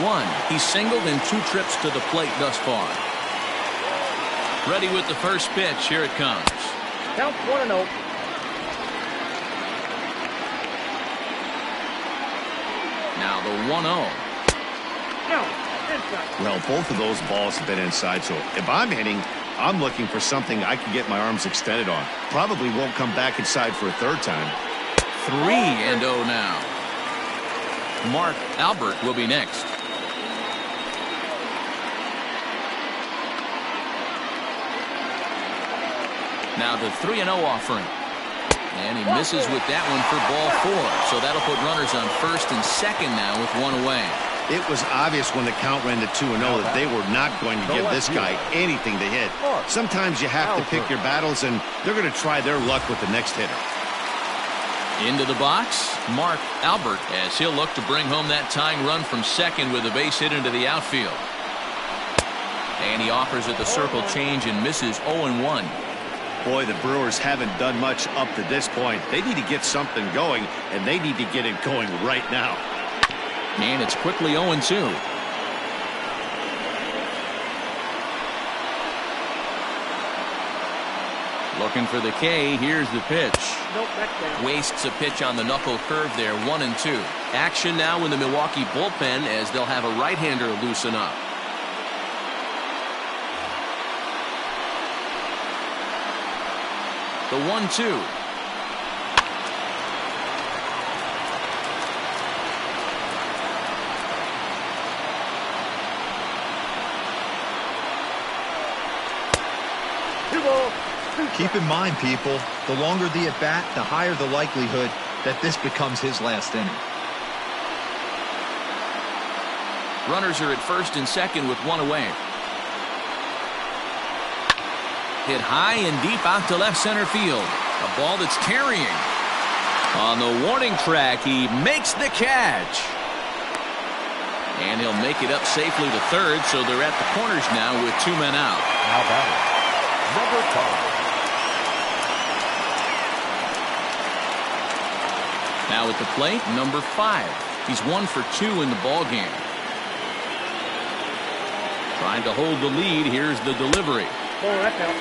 He's singled in 2 trips to the plate thus far. Ready with the first pitch. Here it comes. Count 1-0. Now the 1-0. Now, inside. Well, both of those balls have been inside, so if I'm hitting, I'm looking for something I can get my arms extended on. Probably won't come back inside for a third time. 3-0 now. Mark Albert will be next. Now the 3-0 offering. And he misses with that one for ball 4. So that'll put runners on first and second now with 1 away. It was obvious when the count ran to 2-0 that they were not going to give this guy anything to hit. Sometimes you have to pick your battles, and they're going to try their luck with the next hitter. Into the box, Mark Albert, as he'll look to bring home that tying run from second with a base hit into the outfield. And he offers at the circle change and misses 0-1. Boy, the Brewers haven't done much up to this point. They need to get something going, and they need to get it going right now. And it's quickly 0-2. Looking for the K. Here's the pitch. Nope, that's down. Wastes a pitch on the knuckle curve there. 1-2. Action now in the Milwaukee bullpen as they'll have a right-hander loosen up. The 1-2. Keep in mind, people, the longer the at-bat, the higher the likelihood that this becomes his last inning. Runners are at first and second with one away. Hit high and deep out to left center field. A ball that's carrying. On the warning track, he makes the catch. And he'll make it up safely to third, so they're at the corners now with 2 men out. Now batting, number 5. Now at the plate, number 5. He's 1 for 2 in the ball game. Trying to hold the lead. Here's the delivery. Oh, that's out.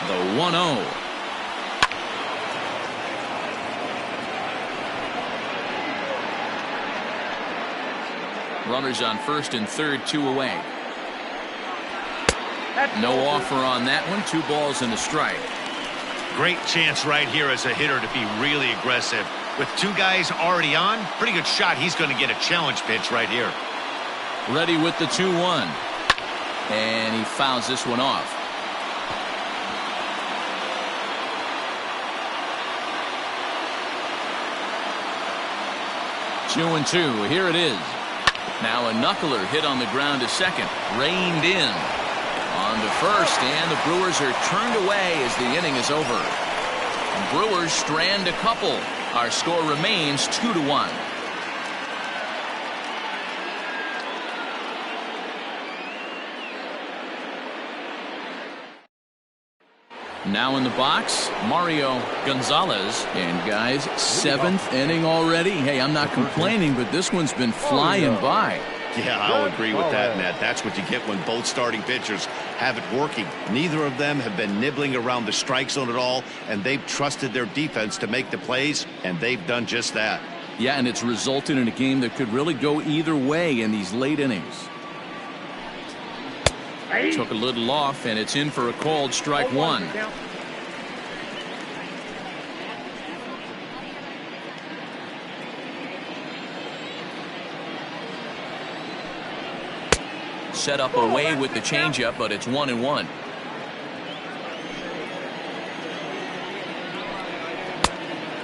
The 1-0. Runners on first and third, 2 away. No offer on that one. 2 balls and a strike. Great chance right here as a hitter to be really aggressive. With 2 guys already on, pretty good shot. He's going to get a challenge pitch right here. Ready with the 2-1. And he fouls this one off. Two and 2. Here it is. Now a knuckler hit on the ground to second. Reined in. On to first, and the Brewers are turned away as the inning is over. And Brewers strand a couple. Our score remains 2-1. Now in the box, Mario Gonzalez. And guys, 7th inning already. Hey, I'm not complaining, but this one's been flying by. Yeah, I'll agree with that, Matt. That's what you get when both starting pitchers have it working. Neither of them have been nibbling around the strike zone at all, and they've trusted their defense to make the plays, and they've done just that. Yeah, and it's resulted in a game that could really go either way in these late innings. Took a little off, and it's in for a called strike 1. Set up away with the changeup, but it's 1-1.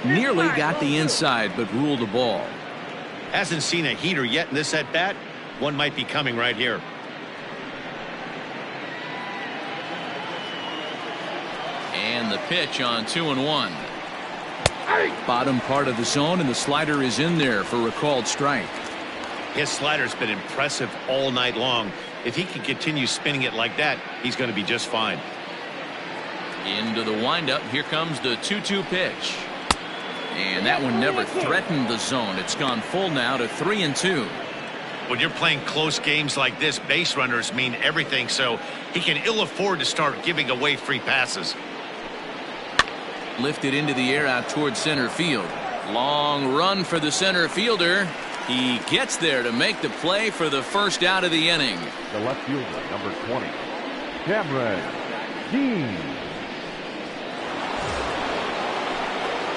Nearly got the inside, but ruled the ball. Hasn't seen a heater yet in this at bat. One might be coming right here. And the pitch on 2-1. Bottom part of the zone, and the slider is in there for a called strike. His slider's been impressive all night long. If he can continue spinning it like that, he's going to be just fine. Into the windup. Here comes the 2-2 pitch. And that one never threatened the zone. It's gone full now to 3-2. When you're playing close games like this, base runners mean everything, so he can ill afford to start giving away free passes. Lifted into the air out towards center field. Long run for the center fielder. He gets there to make the play for the first out of the inning. The left fielder, number 20, Cameron Dean.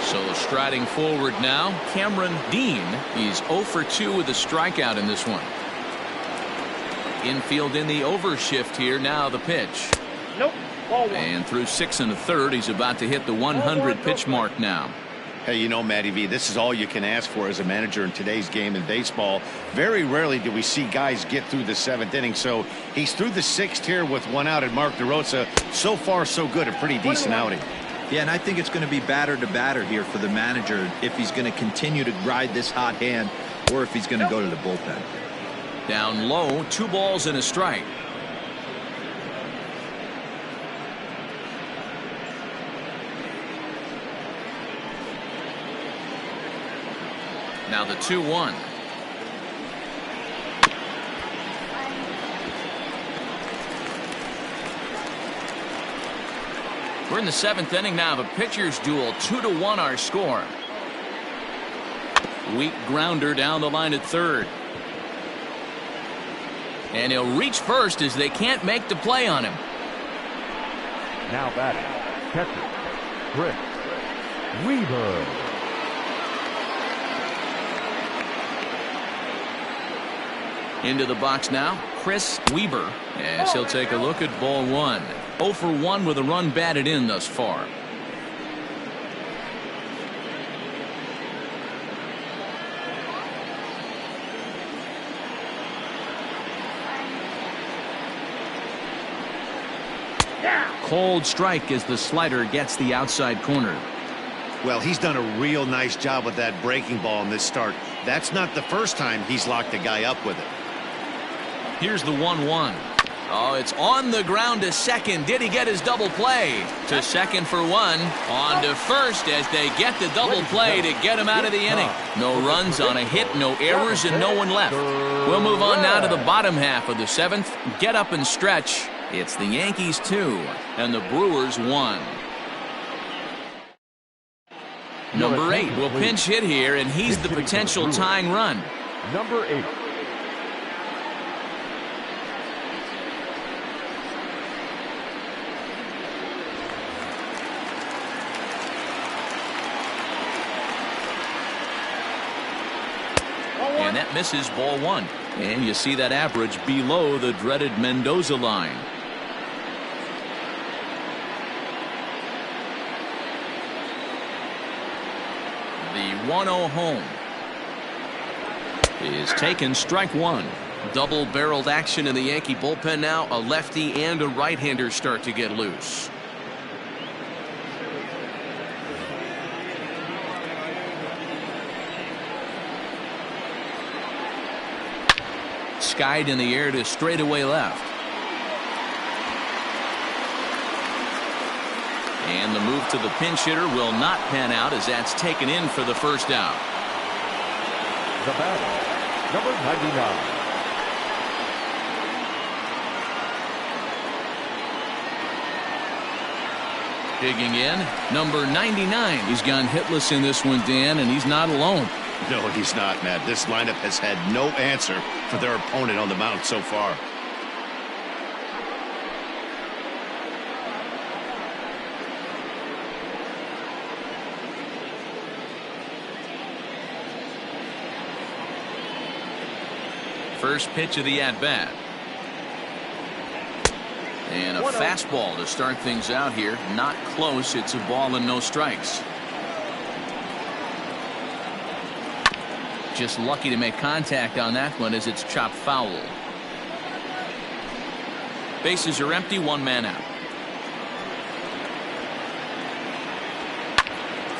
So striding forward now, Cameron Dean. He's 0 for 2 with a strikeout in this one. Infield in the overshift here. Now the pitch. Nope. Ball 1. And through 6 1/3, he's about to hit the 100 pitch mark now. Hey, you know, Matty V, this is all you can ask for as a manager in today's game in baseball. Very rarely do we see guys get through the 7th inning. So he's through the 6th here with 1 out, and Mark DeRosa, so far so good, a pretty decent outing. Yeah, and I think it's going to be batter to batter here for the manager if he's going to continue to ride this hot hand or if he's going to go to the bullpen. Down low, 2 balls and a strike. Now the 2-1. We're in the 7th inning now of a pitcher's duel. 2-1 our score. Weak grounder down the line at third. And he'll reach first as they can't make the play on him. Now batting, catcher, Chris Weaver. Into the box now, Chris Weaver, as he'll take a look at ball 1. 0 for 1 with a run batted in thus far. Cold strike as the slider gets the outside corner. Well, he's done a real nice job with that breaking ball in this start. That's not the first time he's locked a guy up with it. Here's the 1-1. Oh, it's on the ground to second. Did he get his double play? To second for 1. On to first as they get the double play to get him out of the inning. No runs on a hit, no errors, and no one left. We'll move on now to the bottom half of the 7th. Get up and stretch. It's the Yankees 2 and the Brewers 1. Number 8 will pinch hit here, and he's the potential tying run. Number 8. And that misses ball 1. And you see that average below the dreaded Mendoza line. The 1-0 home is taken, strike 1. Double-barreled action in the Yankee bullpen now. A lefty and a right-hander start to get loose. Skied in the air to straightaway left. And the move to the pinch hitter will not pan out as that's taken in for the first out. The batter, number 99. Digging in, number 99. He's gone hitless in this one, Dan, and he's not alone. No, he's not, Matt. This lineup has had no answer for their opponent on the mound so far. First pitch of the at-bat. And a fastball to start things out here. Not close. It's a ball and no strikes. Just lucky to make contact on that one as it's chopped foul. Bases are empty, 1 man out.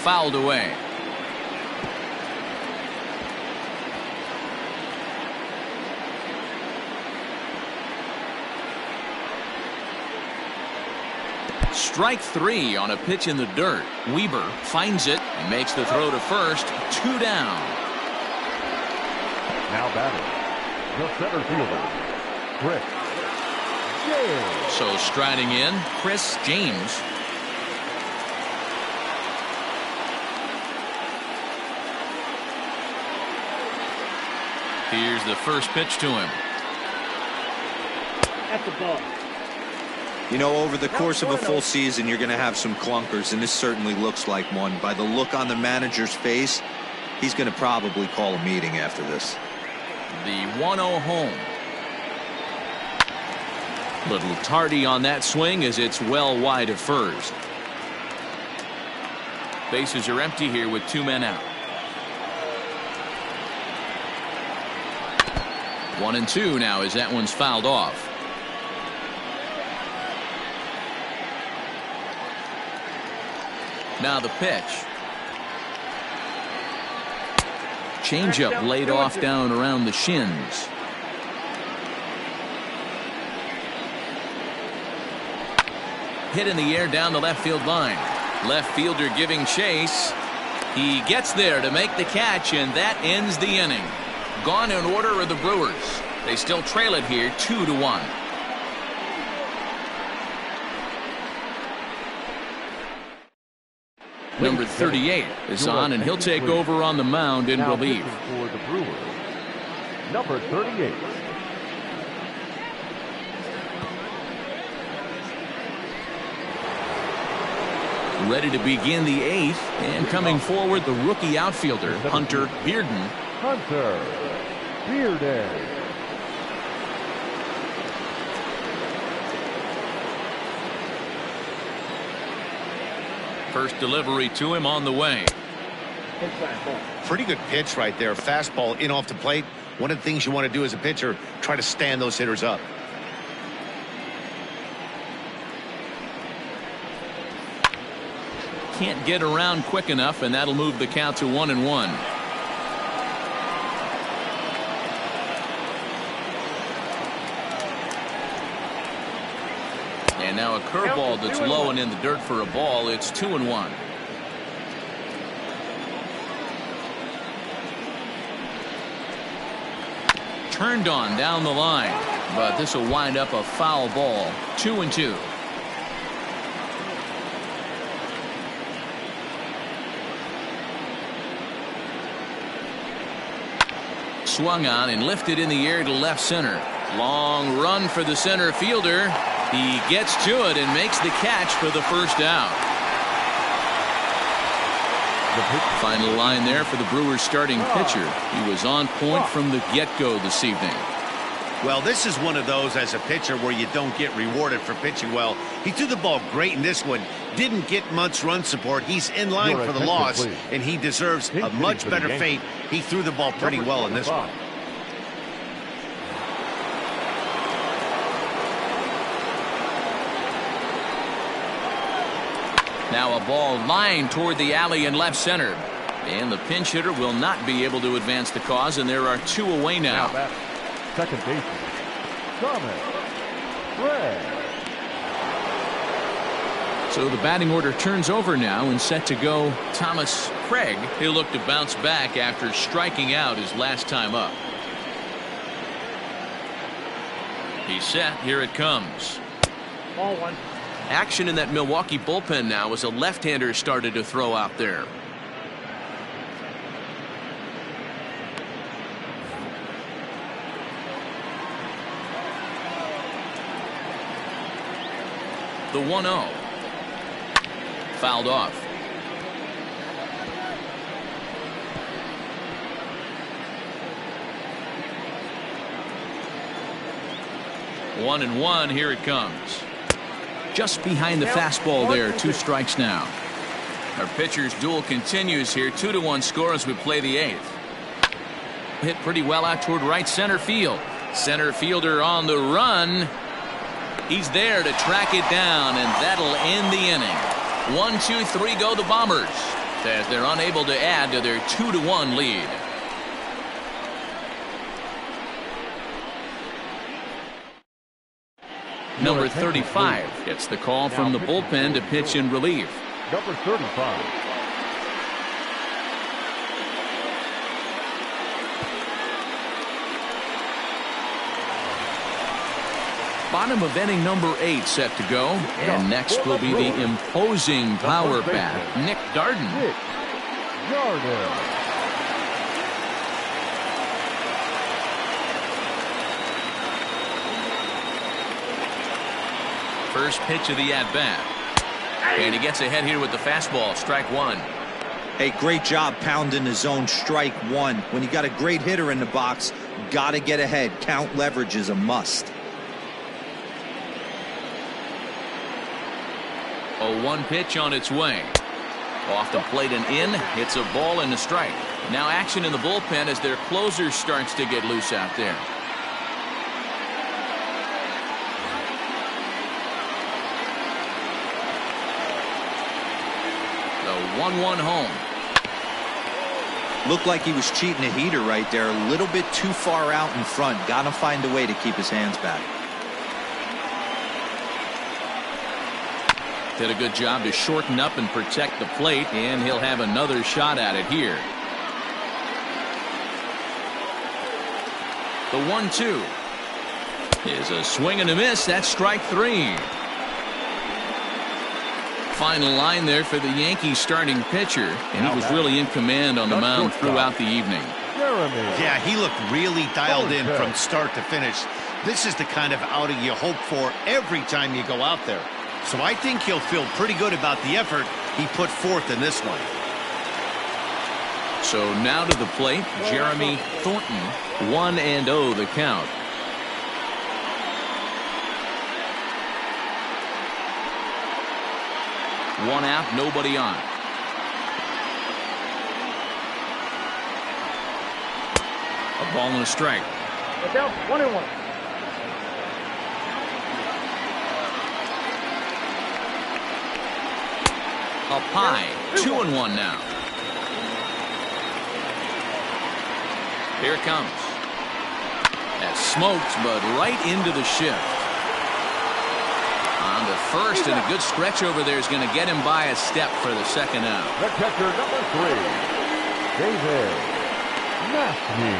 Fouled away. Strike 3 on a pitch in the dirt. Weaver finds it and makes the throw to first. 2 down. Now batting, the center fielder, Chris James. So striding in, Chris James. Here's the first pitch to him. That's a ball. You know, over the course of a full season, you're going to have some clunkers, and this certainly looks like one. By the look on the manager's face, he's going to probably call a meeting after this. The 1-0 home. Little tardy on that swing as it's well wide of first. Bases are empty here with 2 men out. 1-2 now as that one's fouled off. Now the pitch. Changeup laid off down around the shins. Hit in the air down the left field line. Left fielder giving chase. He gets there to make the catch, and that ends the inning. Gone in order are the Brewers. They still trail it here 2-1. Number 38 is on, and he'll take over on the mound in relief. For the Brewers, number 38. Ready to begin the 8th, and coming forward, the rookie outfielder, Hunter Bearden. Hunter Bearden. First delivery to him on the way. Pretty good pitch right there. Fastball in off the plate. One of the things you want to do as a pitcher, try to stand those hitters up. Can't get around quick enough, and that'll move the count to 1-1. And now a curveball that's low and in the dirt for a ball. It's 2-1. Turned on down the line, but this will wind up a foul ball. 2-2. Swung on and lifted in the air to left center. Long run for the center fielder. He gets to it and makes the catch for the first out. Final line there for the Brewers starting pitcher. He was on point from the get-go this evening. Well, this is one of those as a pitcher where you don't get rewarded for pitching well. He threw the ball great in this one. Didn't get much run support. He's in line for the loss, and he deserves a much better fate. He threw the ball pretty well in this one. Now a ball lined toward the alley in left center. And the pinch hitter will not be able to advance the cause, and there are 2 away now. Second baseman, Thomas Craig. So the batting order turns over now, and set to go Thomas Craig. He'll look to bounce back after striking out his last time up. He's set. Here it comes. Ball 1. Action in that Milwaukee bullpen now as a left-hander started to throw out there. The 1-0. Fouled off. One and one. Here it comes. Just behind the fastball there. 2 strikes now. Our pitcher's duel continues here. 2-1 score as we play the 8th. Hit pretty well out toward right center field. Center fielder on the run. He's there to track it down, and that'll end the inning. 1, 2, 3 go the Bombers as they're unable to add to their 2-1 lead. Number 35 gets the call from the bullpen to pitch in relief. Number 35. Bottom of inning number 8 set to go. And next will be the imposing power bat, Nick Darden. Nick Darden. First pitch of the at-bat. And he gets ahead here with the fastball. Strike 1. Hey, great job pounding the zone. Strike 1. When you got a great hitter in the box, got to get ahead. Count leverage is a must. 0-1 pitch on its way. Off the plate and in. Hits a ball and a strike. Now action in the bullpen as their closer starts to get loose out there. The 1-1 home. Looked like he was cheating a heater right there. A little bit too far out in front. Got to find a way to keep his hands back. Did a good job to shorten up and protect the plate, and he'll have another shot at it here. The 1-2 is a swing and a miss. That's strike 3. Final line there for the Yankees starting pitcher, and he was really in command on the mound throughout the evening. Yeah, he looked really dialed in from start to finish. This is the kind of outing you hope for every time you go out there. So I think he'll feel pretty good about the effort he put forth in this one. So now to the plate, Jeremy Thornton. 1-0 the count. One out, nobody on. A ball and a strike. Look out, 1-1. Up high, 2-1 now. Here it comes. That smokes, but right into the shift. On to first, and a good stretch over there is going to get him by a step for the second out. The catcher, number 3, David Mastny.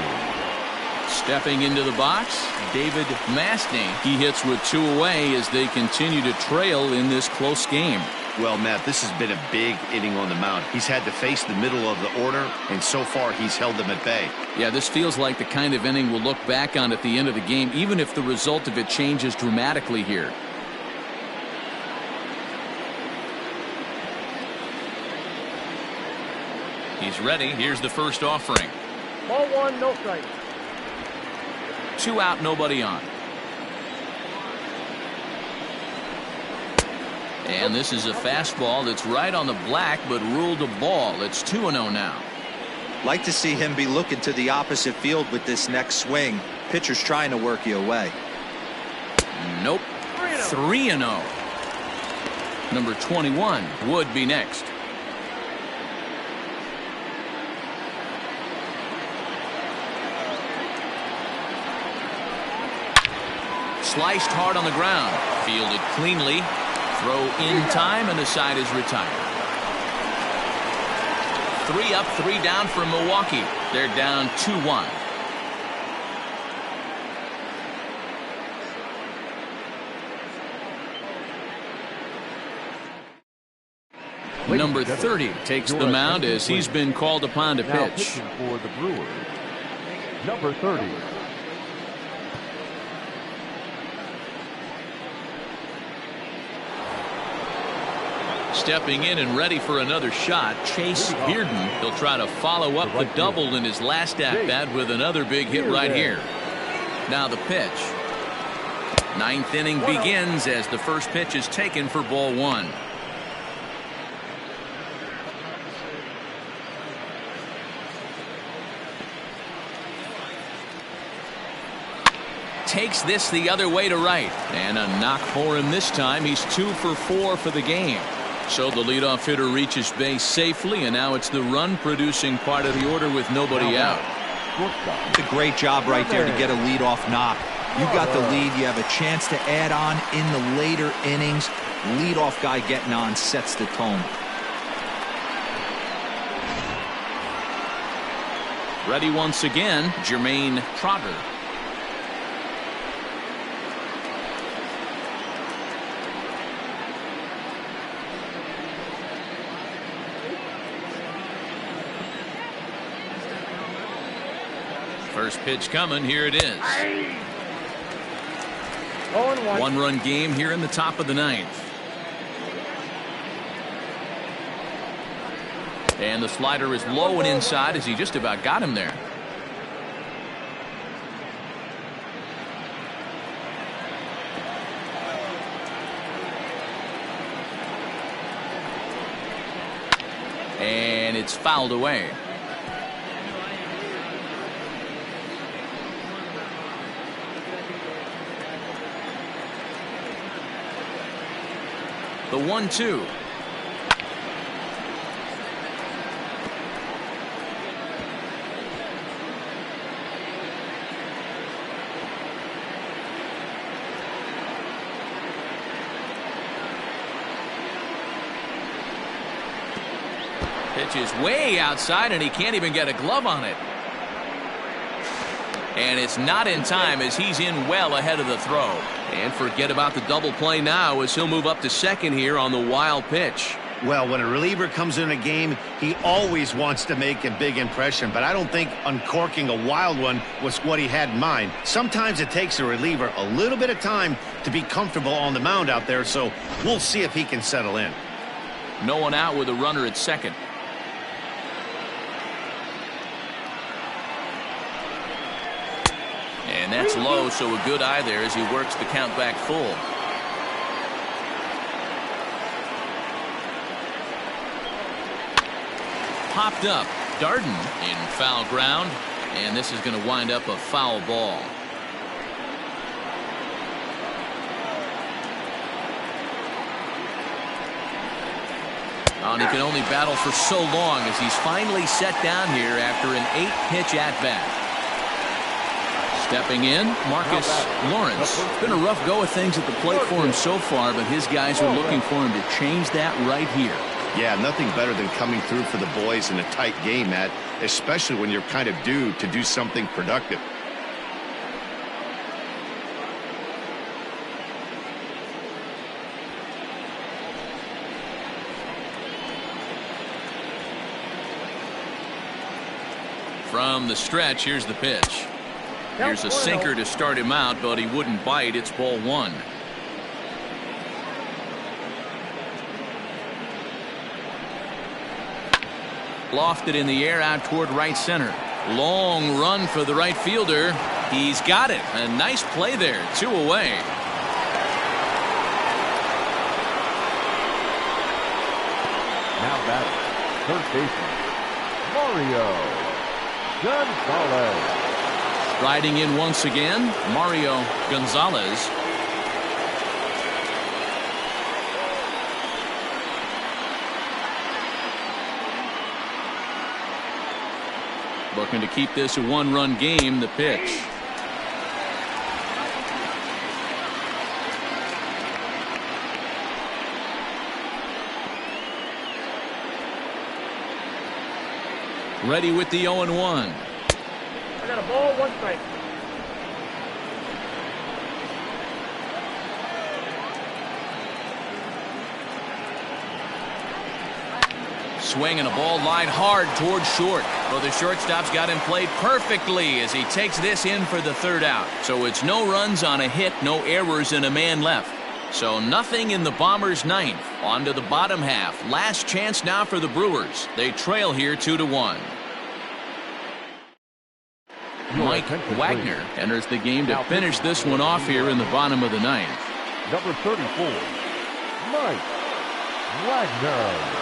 Stepping into the box, David Mastny. He hits with 2 away as they continue to trail in this close game. Well, Matt, this has been a big inning on the mound. He's had to face the middle of the order, and so far he's held them at bay. Yeah, this feels like the kind of inning we'll look back on at the end of the game, even if the result of it changes dramatically here. He's ready. Here's the first offering. Ball 1, no strike. 2 out, nobody on. And this is a fastball that's right on the black, but ruled a ball. It's 2-0 now. Like to see him be looking to the opposite field with this next swing. Pitcher's trying to work you away. Nope. 3-0. Number 21 would be next. Sliced hard on the ground. Fielded cleanly. Throw in time, and the side is retired. 3 up, 3 down for Milwaukee. They're down 2-1. Number 30 takes the mound as he's been called upon to Now pitch. pitching for the Brewers, number 30. Stepping in and ready for another shot, Chase Bearden. He'll try to follow up the double in his last at-bat with another big hit right here. Now the pitch. 9th inning begins as the first pitch is taken for ball 1. Takes this the other way to right. And a knock for him this time. He's 2 for 4 for the game. So the leadoff hitter reaches base safely, and now it's the run-producing part of the order with nobody out. It's a great job right there to get a leadoff knock. You got the lead. You have a chance to add on in the later innings. Leadoff guy getting on sets the tone. Ready once again, Jermaine Trotter. First pitch coming. Here it is. 0-1. 1-run game here in the top of the 9th. And the slider is low and inside as he just about got him there. And it's fouled away. The 1-2. Pitch is way outside, and he can't even get a glove on it. And it's not in time as he's in well ahead of the throw. And forget about the double play now as he'll move up to second here on the wild pitch. Well, when a reliever comes in a game, he always wants to make a big impression, but I don't think uncorking a wild one was what he had in mind. Sometimes it takes a reliever a little bit of time to be comfortable on the mound out there, so we'll see if he can settle in. No one out with a runner at second. And that's low, so a good eye there as he works the count back full. Popped up. Darden in foul ground, and this is going to wind up a foul ball. And he can only battle for so long as he's finally set down here after an 8-pitch at-bat. Stepping in, Marcus Lawrence. It's been a rough go of things at the plate for him so far, but his guys are looking for him to change that right here. Yeah, nothing better than coming through for the boys in a tight game, Matt, especially when you're kind of due to do something productive. From the stretch, here's the pitch. Here's a sinker to start him out, but he wouldn't bite. It's ball one. Lofted in the air out toward right center. Long run for the right fielder. He's got it. A nice play there. 2 away. Now batting, third baseman, Mario Gonzalez. Riding in once again, Mario Gonzalez. Looking to keep this a one-run game. The pitch. Ready with the 0-1. I got a ball, 1 strike. Swing and a ball line hard towards short. Well, the shortstop's got him played perfectly as he takes this in for the third out. So it's no runs on a hit, no errors, and a man left. So nothing in the Bombers' ninth. On to the bottom half. Last chance now for the Brewers. They trail here 2-1. Mike Wagner enters the game to finish this one off here in the bottom of the ninth. Number 34, Mike Wagner.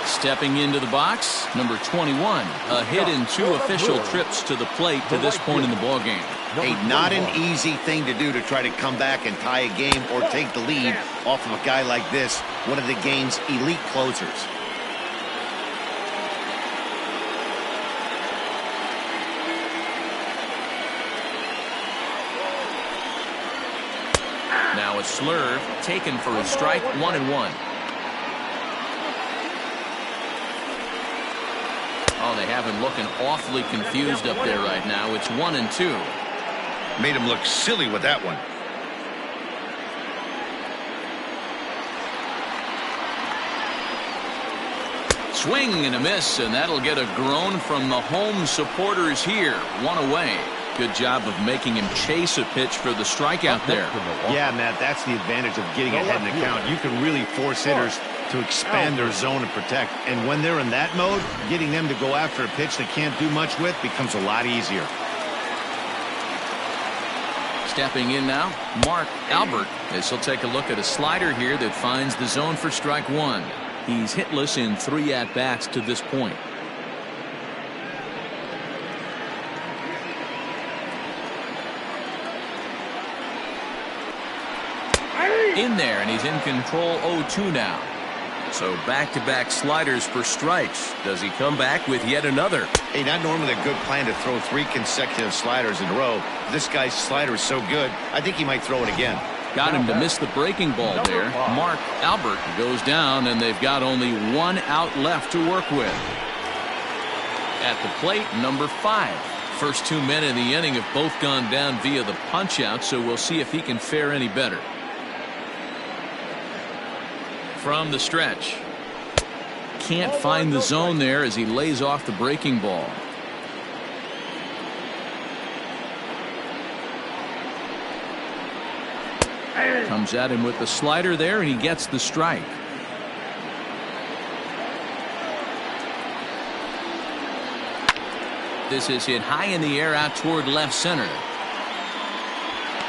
Stepping into the box, number 21. A hit in 2 official trips to the plate to this point in the ballgame. Hey, not an easy thing to do to try to come back and tie a game or take the lead off of a guy like this, one of the game's elite closers. Now a slurve taken for a strike, 1-1. Oh, they have him looking awfully confused up there right now. It's 1-2. Made him look silly with that one. Swing and a miss, and that'll get a groan from the home supporters here. 1 away. Good job of making him chase a pitch for the strikeout there. Yeah, Matt, that's the advantage of getting ahead in the count. You can really force hitters to expand their zone and protect. And when they're in that mode, getting them to go after a pitch they can't do much with becomes a lot easier. Stepping in now, Mark Albert, as he'll take a look at a slider here that finds the zone for strike 1. He's hitless in 3 at-bats to this point. In there, and he's in control 0-2 now. So back-to-back sliders for strikes. Does he come back with yet another? Hey, not normally a good plan to throw 3 consecutive sliders in a row. This guy's slider is so good, I think he might throw it again. Got him to miss the breaking ball there. Mark Albert goes down, and they've got only 1 out left to work with. At the plate, number 5. First 2 men in the inning have both gone down via the punch-out, so we'll see if he can fare any better. From the stretch. Can't find the zone there as he lays off the breaking ball. Comes at him with the slider there, and he gets the strike. This is hit high in the air out toward left center.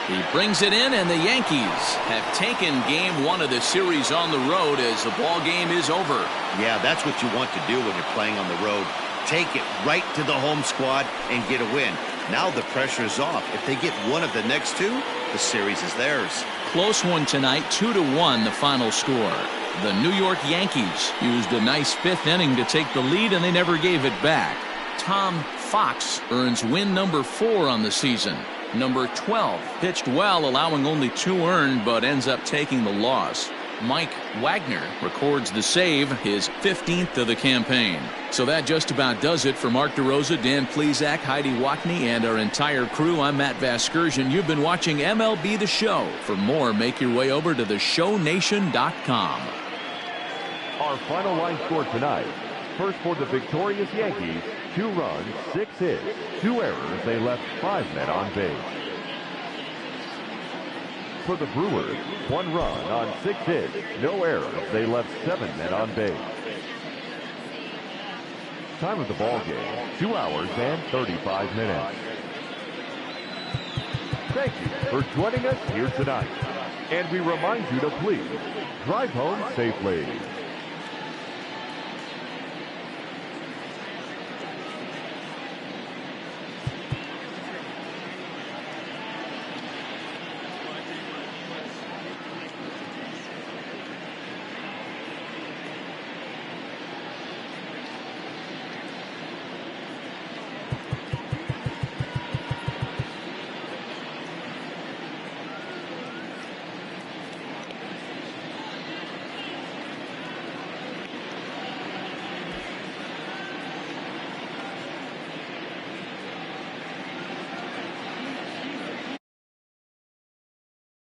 He brings it in, and the Yankees have taken game 1 of the series on the road as the ball game is over. Yeah, that's what you want to do when you're playing on the road. Take it right to the home squad and get a win. Now the pressure is off. If they get one of the next 2, the series is theirs. Close one tonight, 2-1 the final score. The New York Yankees used a nice 5th inning to take the lead, and they never gave it back. Tom Fox earns win number 4 on the season. Number 12 pitched well, allowing only 2 earned, but ends up taking the loss. Mike Wagner records the save, his 15th of the campaign. So that just about does it for Mark DeRosa, Dan Plesac, Heidi Watney, and our entire crew. I'm Matt Vasgersian. You've been watching MLB The Show. For more, make your way over to theshownation.com. Our final line score tonight. First for the victorious Yankees, 2 runs, 6 hits, 2 errors. They left 5 men on base. For the Brewers, 1 run on 6 hits, no errors. They left 7 men on base. Time of the ball game, 2 hours and 35 minutes. Thank you for joining us here tonight. And we remind you to please drive home safely.